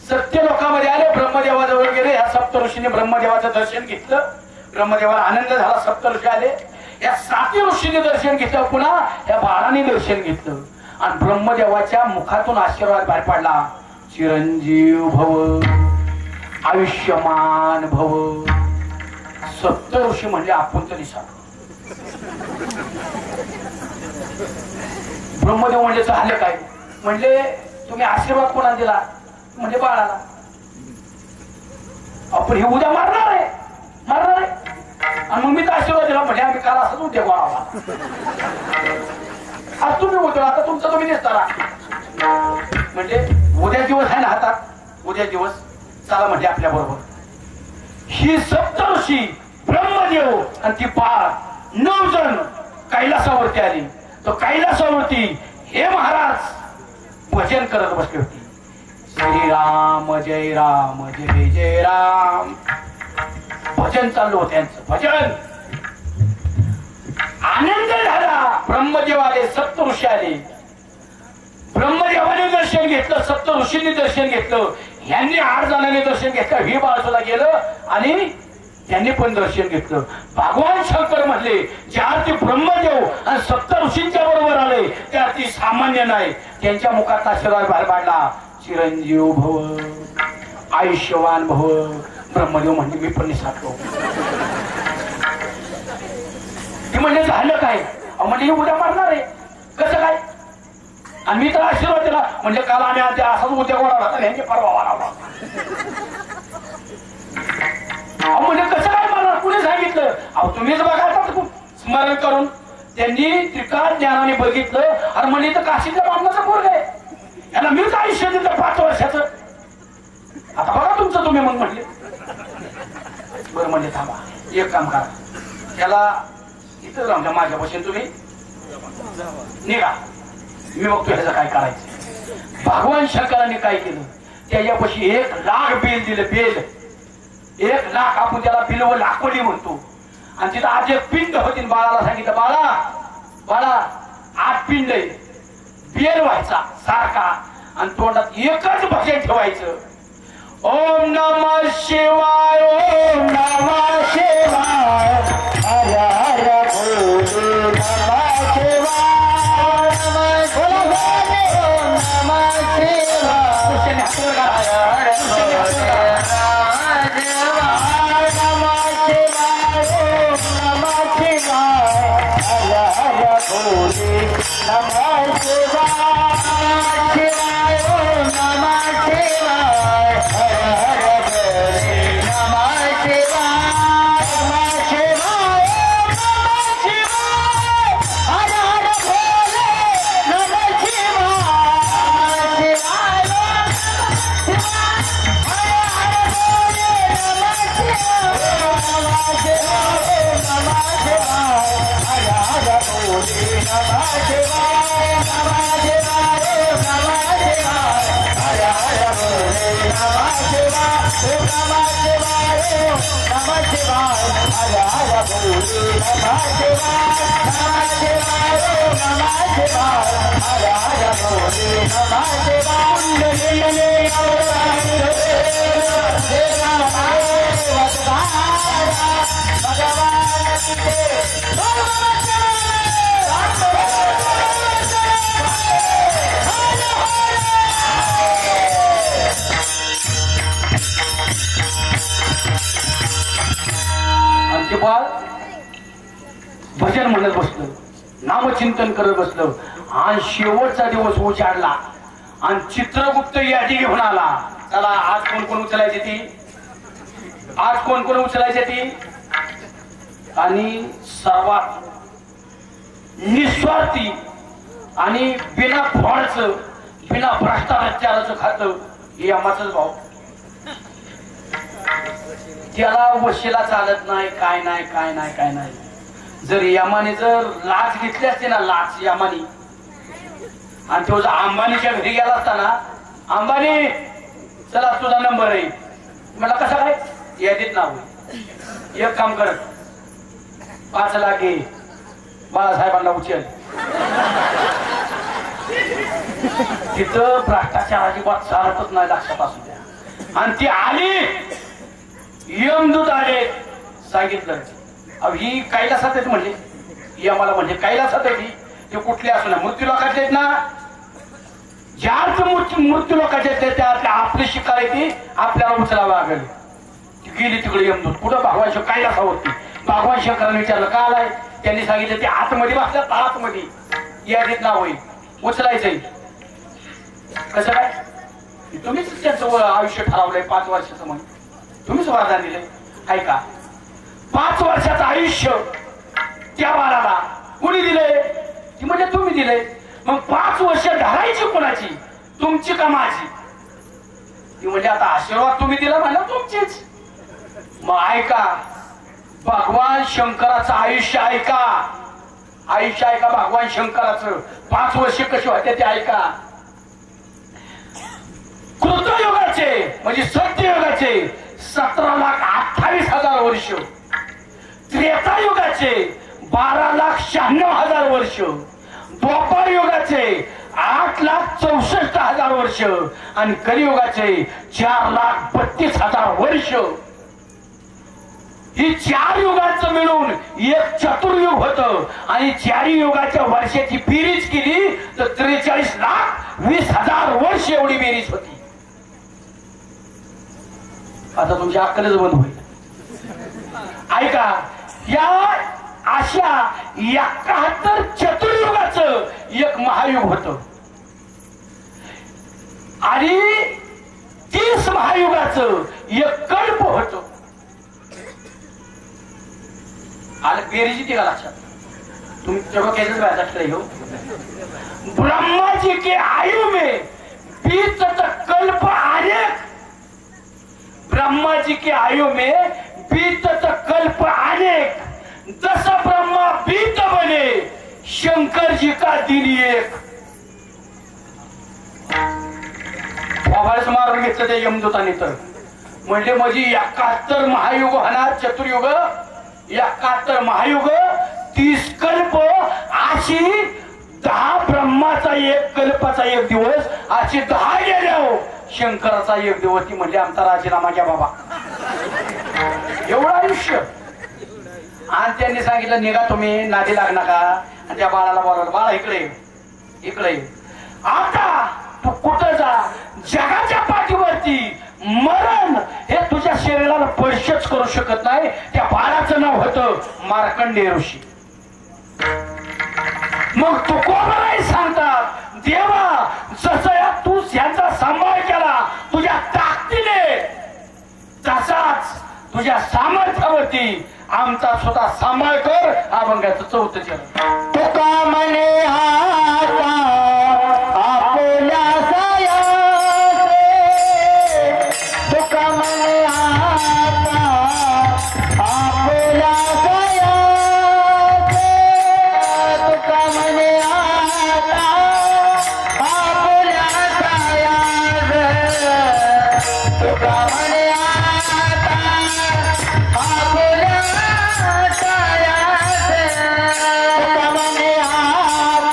सत्यलोकामध्ये आले, ब्रह्मदेवाजवळ गेले. या सप्तऋषीने ब्रह्मदेवाचं दर्शन घेतलं. ब्रह्मदेवाला आनंद झाला. सप्तऋषी आले. या 7 ऋषीने दर्शन घेतलं. पुन्हा या बाळाने दर्शन घेतलं आणि ब्रह्मदेवाच्या मुखातून आशीर्वाद बाहेर पडला, चिरंजीव भव, आयुष्यमान भव. सप्तऋषी म्हणजे आपण तरी सांग. ब्रह्मदेव म्हणजे झाले काय? म्हणजे तुम्ही आशीर्वाद कोणाला दिला? म्हणजे बाळाला. आपण हे उद्या मारणार आहे आणि मग मी तर आशीर्वाद दिला म्हणजे आम्ही काल असंच उद्या गोळावा. आज तुम्ही उद्या, आता तुमचं तुम्ही नेसताना म्हणजे उद्या दिवस आहे ना हातात, उद्या दिवस चला म्हणजे आपल्या बरोबर. ही सप्तऋषी, ब्रह्मदेव आणि ती बाळ 9 जण कैलासावरती आली. तो कैलासावरती हे महाराज भजन करत बसले होते. श्रीराम जय राम जय जय राम भजन चालू होतं त्यांचं. भजन आनंद झाला. ब्रह्मदेव आले, सप्तऋषी आले. ब्रह्मदेवाने दर्शन घेतलं, सप्तऋषींनी दर्शन घेतलं, यांनी 8 जणांनी दर्शन घेतलं. ही बाजूला गेलं आणि त्यांनी पण दर्शन घेतलं. भगवान शंकर म्हणले ज्या अर्थी ब्रह्मदेव आणि सप्तऋषींच्या बरोबर आले त्या अर्थी सामान्य नाही. त्यांच्या मुखात आशीर्वाद बाहेर पाडला, चिरंजीव भव, आयुष्यवान भव. ब्रह्मदेव म्हणजे मी पण निसाटलो. ती म्हणजे झालं काय? म्हणजे हे उद्या मारणार आहे, कसं काय? आणि मी तर आशीर्वाद दिला म्हणजे काल आम्ही आता असाच उद्या गोळा होता, यांची परवा वाढावा. म्हणजे कसं काय मारणार? कुणी सांगितलं? अहो तुम्हीच बघा स्मरण करून. त्यांनी त्रिकाल ज्ञानाने बघितलं आणि म्हणजे तर काशीतल्या बामणाचा पोरग आहे, याला मीच आयुष्य दिलं 5 वर्षाचं. आता बघा तुमचं तुम्ही मग म्हणले. बरं म्हणजे थांबा, एक काम करा, त्याला इथं राहून द्या माझ्यापासून, तुम्ही निघा, मी बघतो ह्याचं काय करायचं. भगवान शंकरांनी काय केलं? त्याच्यापाशी 1 लाख बेल दिलं. बेल 1 लाख, आपण त्याला बिलव लाखोली म्हणतो. आणि तिथं आज एक पिंड होती. बाळाला सांगितलं, बाळा 8 पिंड आहे, बेल व्हायचा सारखा आणि तोंडात एकच भजन ठेवायचं, ओम नमः शिवाय, ओम नमः शिवाय, हर हर भोले नमः शिवाय, नमः शिवाय, ओम नमः भगवान भजन म्हणत बसलो, नामचिंतन करत बसलो आणि शेवटचा दिवस उजाडला आणि चित्रगुप्त यादी घेऊन आला. चला आज कोण कोण उचलायची ती, आज कोण कोण उचलायची ती. आणि सर्वात निस्वार्थी आणि बिना फ्रॉडचं बिना भ्रष्टाचाराचं खातं हे आम्हाच भाऊ. त्याला वशीला चालत नाही, काय नाही काय नाही काय नाही. जर यमाने जर लाच घेतली असते ना, लाच यमानी, आणि तो जर अंबानीच्या घरी गेला असताना, अंबानी चला तुझा नंबर आहे, मला कसा काय यादीत नाव, एक काम कर 5 लाख घे, बाळासाहेबांना उचल. तिथं भ्रष्टाचार अजिबात चालतच नाही, लक्षात असू द्या. आणि ती आली, यमदूत आले, सांगितलं अहो ही कैलासात आहेत म्हणले, यमाला म्हणजे कैलासात आहे ते कुठले असू ना, मृत्यू लोकांचे आहेत ना, ज्याच मृत्यू लोकांचे आहेत त्या आपली शिकार आहे ती आपल्याला उचलावं लागेल. ती गेली तिकडे यमदूत, कुठं भगवान शंकर कैलासावरती. भगवान शंकरांनी विचारलं का आलाय, त्यांनी सांगितलं ते आतमध्ये बसल्यात, आतमध्ये यादीत नाव होईल, उचलायचंय. कसं काय, तुम्हीच त्यांचं आयुष्य ठरवलंय 5 वर्षाचं म्हणून, तुम्हीच वरदान दिलंय. ऐका, 5 वर्षाचं आयुष्य त्या बाळाला कोणी दिलंय, ती म्हणजे तुम्ही दिलंय. मग 5 वर्ष धरायची कोणाची, तुमची का माझी. ती म्हणजे आता आशीर्वाद तुम्ही दिला म्हणलं तुमचीच. मग ऐका, भगवान शंकराचं आयुष्य ऐका, आयुष्य ऐका भगवान शंकराचं. 5 वर्ष कशी होते ते ऐका. कृतयुगाचे म्हणजे सत्ययुगाचे 17,28,000 वर्ष, त्रेतायुगाचे 12,96,000 वर्ष, द्वापार युगाचे 8,64,000 वर्ष आणि कलियुगाचे 4,32,000 वर्ष. ही 4 युगांचं मिळून एक चतुर्युग होतं आणि 4 युगाच्या वर्षाची बेरीज केली तर 43,20,000 वर्ष एवढी बेरीज होती. आता तुमची अक्कलच बंद होईल. ऐका, या अशा 71 चतुर्युगाचं एक महायुग होतं आणि 30 महायुगाचं एक कल्प होतं. आलं बेरीजी ती का लक्षात, तुम्ही तेवढं केलंच व्याजाकडे घेऊ. ब्रह्मा जी के आयु में बीतत कल्प अनेक, ब्रह्मा जी के आयु में बीतत कल्प अनेक, 10 ब्रह्मा बीत बने शंकर जी का दिन एक. बाबाच मारून घेतलं ते यमदूताने. तर म्हणजे माझी 71 महायुग होणार, चतुर्युग 71 महायुग, 30 कल्प, अशी 10 ब्रह्माचा एक कल्पाचा एक दिवस, अशी 10 गेल्या शंकराचा एक दिवस. ती म्हणजे आमचा राजीनामा घ्या बाबा, एवढं आयुष्य. आणि त्यांनी सांगितलं निघा तुम्ही, नादी लाग नका. आणि त्या बाळाला बोलवलं, बाळा इकडे इकडे, आता तू कुठं जा, जगाच्या पाठीवरती मरण हे तुझ्या शरीराला स्पर्शच करू शकत नाही. त्या बाळाचं नाव होतं मार्कंडेय ऋषी. मग तुकोबाराय सांगतात, देवा जसं या तू यांचा सांभाळ केला तुझ्या ताकदीने, तसाच तुझ्या सामर्थ्यावरती आमचा स्वतः सांभाळ कर. अभंगाचं 4थं चरण. तुका म्हणे आता आपल्या सायाचे, तुका म्हणे आता आपल्या सायाचे, तुका म्हणे आता आपल्या सायाचे, तुका म्हणे आता आपल्या सायाचे, तुका म्हणे आता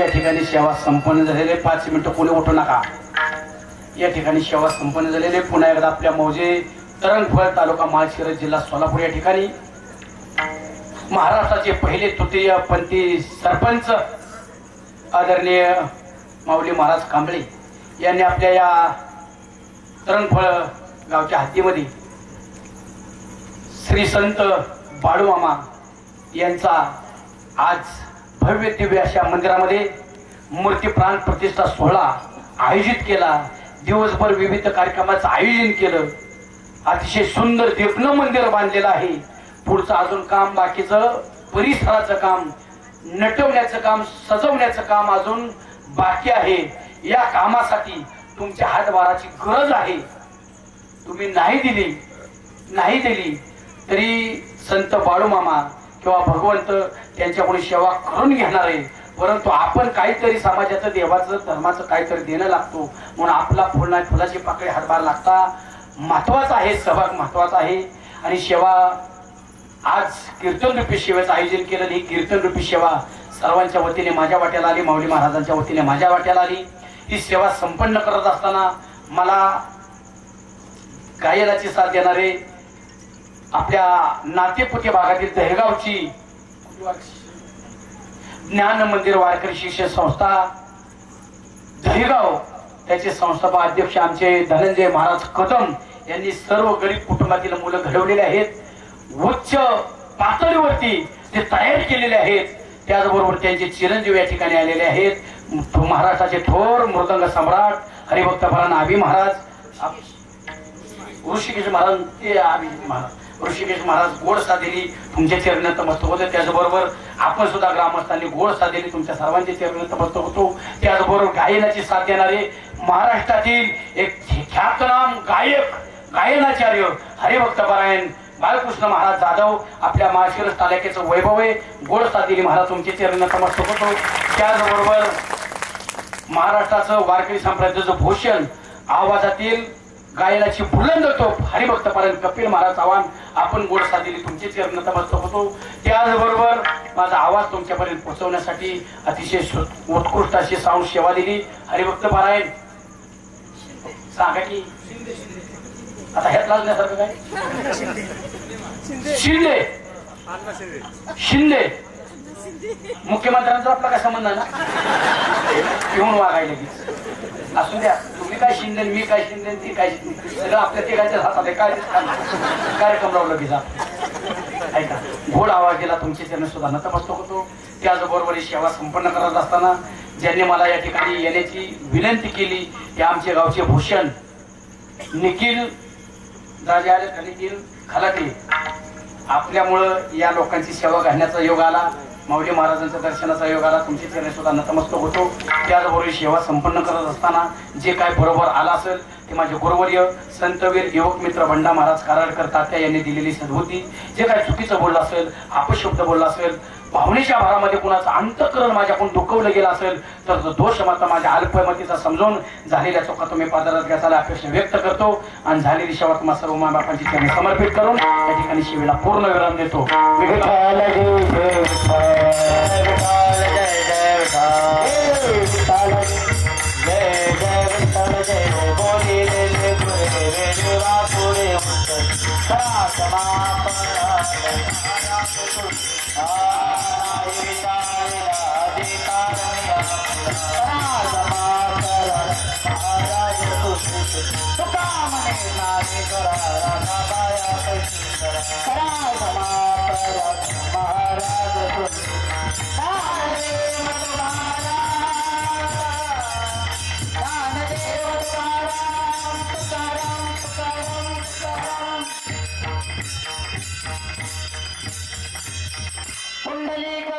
या ठिकाणी सेवा संपन्न झालेली आहे. 5 मिनिटं कोणी उठू नका. या ठिकाणी सेवा संपन्न झालेली आहे. पुन्हा एकदा आपल्या मौजे तरंगफळ तालुका माळशिरस जिल्हा सोलापूर या ठिकाणी महाराष्ट्राचे पहिले तृतीय पंथी सरपंच आदरणीय माऊली महाराज कांबळे यांनी आपल्या या तरंगफळ गावच्या हद्दीमध्ये श्री संत बाळूमामा यांचा आज भव्य दिव्य अशा मंदिरामध्ये मूर्ती प्राण प्रतिष्ठा सोहळा आयोजित केला. दिवसभर विविध कार्यक्रमाचं आयोजन केलं. अतिशय सुंदर देखणं मंदिर बांधलेलं आहे. पुढचं अजून काम बाकीचं परिसराचं काम, नटवण्याचं काम, सजवण्याचं काम अजून बाकी आहे. या कामासाठी तुमच्या हातभाराची गरज आहे. तुम्ही नाही दिली तरी संत बाळूमामा किंवा भगवंत त्यांच्याकडून सेवा करून घेणार आहे. परंतु आपण काहीतरी समाजाचं देवाचं धर्माचं काहीतरी देणं लागतो. म्हणून आपला फुलाची पाकळी हातभार लागता महत्वाचा आहे. सहभाग महत्वाचा आहे. आणि सेवा आज कीर्तन रूपी सेवेचं आयोजन केलं. ही कीर्तन रूपी सेवा सर्वांच्या वतीने माझ्या वाट्याला आली, माऊली महाराजांच्या वतीने माझ्या वाट्याला आली. ही सेवा संपन्न करत असताना मला गायनाची साथ देणारे आपल्या नातेपुते भागातील दहेगावची ज्ञान मंदिर वारकरी शिक्षण संस्था दहेगाव त्याचे संस्थापक अध्यक्ष आमचे धनंजय महाराज कदम यांनी सर्व गरीब कुटुंबातील मुलं घडवलेले आहेत. उच्च पातळीवरती ते तयार केलेले आहेत. त्याचबरोबर त्यांचे चिरंजीव या ठिकाणी आलेले आहेत. महाराष्ट्राचे थोर मृदंग सम्राट हरिभक्तपरायण आबी महाराज, ऋषिकेश महाराज गोड साधेली तुमच्या चरणी नतमस्तक होते. त्याचबरोबर आपण सुद्धा ग्रामस्थांनी गोड साधेली तुमच्या सर्वांच्या चरणी नतमस्तक होतो. त्याचबरोबर गायनाची साथ देणारे महाराष्ट्रातील एक ख्यातनाम गायक गायनाचार्य हरिभक्तपरायण बाळकृष्ण महाराज जाधव आपल्या माळशिरस तालुक्याचं वैभव आहे. गोड साधेली महाराज तुमच्या चरणी नतमस्तक होतो. त्याचबरोबर महाराष्ट्राचं वारकरी संप्रदायाचं भूषण आवाजातील गायनाची बुलंद तोफ हरिभक्तपरायण कपिल महाराज चव्हाण आपण गोड साधेली तुमचे चरण नतमस्तक होतो. त्याचबरोबर माझा आवाज तुमच्यापर्यंत पोहोचवण्यासाठी अतिशय उत्कृष्ट अशी साऊंड सेवा दिली हरिभक्तपरायण सांगा की आता ह्यात लाजण्यासारखं काय शिंदे मुख्यमंत्र्यांचा आपला काय संबंध आहे ना घेऊन वागायला की असू द्या. तुम्ही काय शिंदे मी काय शिंदे ती काय शिंदे सगळं आपल्या तिघांच्याच हातात आहे. काय कार्यक्रम लावला की जात ऐका गोड आवाज दिला तुमचे चरण सुद्धा नतमस्तक होतो. त्याचबरोबर ही सेवा संपन्न करत असताना ज्यांनी मला या ठिकाणी येण्याची विनंती केली ते आमचे गावचे भूषण निखिल खलाटे आपल्यामुळं या लोकांची सेवा घालण्याचा योग आला. माऊली महाराजांच्या दर्शनाचा योग आला. तुमचे चरण सुद्धा नतमस्तक होतो. त्याचबरोबर सेवा संपन्न करत असताना जे काय बरोबर आला असेल ते माझे गुरुवर्य संतवीर युवक मित्र बंडा महाराज कराडकर तात्या यांनी दिलेली सद्बुद्धी. जे काय चुकीचं बोललं असेल अपशब्द बोलला असेल भावनेच्या भारामध्ये कुणाचं अंतःकरण माझ्याकडून दुखवलं गेलं असेल तर तो दोष मात्र माझ्या अल्पमतीचा समजून झालेल्या चुका तुम्ही पादरात घ्यायला अपेक्षा व्यक्त करतो. आणि झालेली सेवा तुम्हा सर्व मायबापांची चरणी समर्पित करून या ठिकाणी शिवेला पूर्ण विराम देतो. पुंडलिक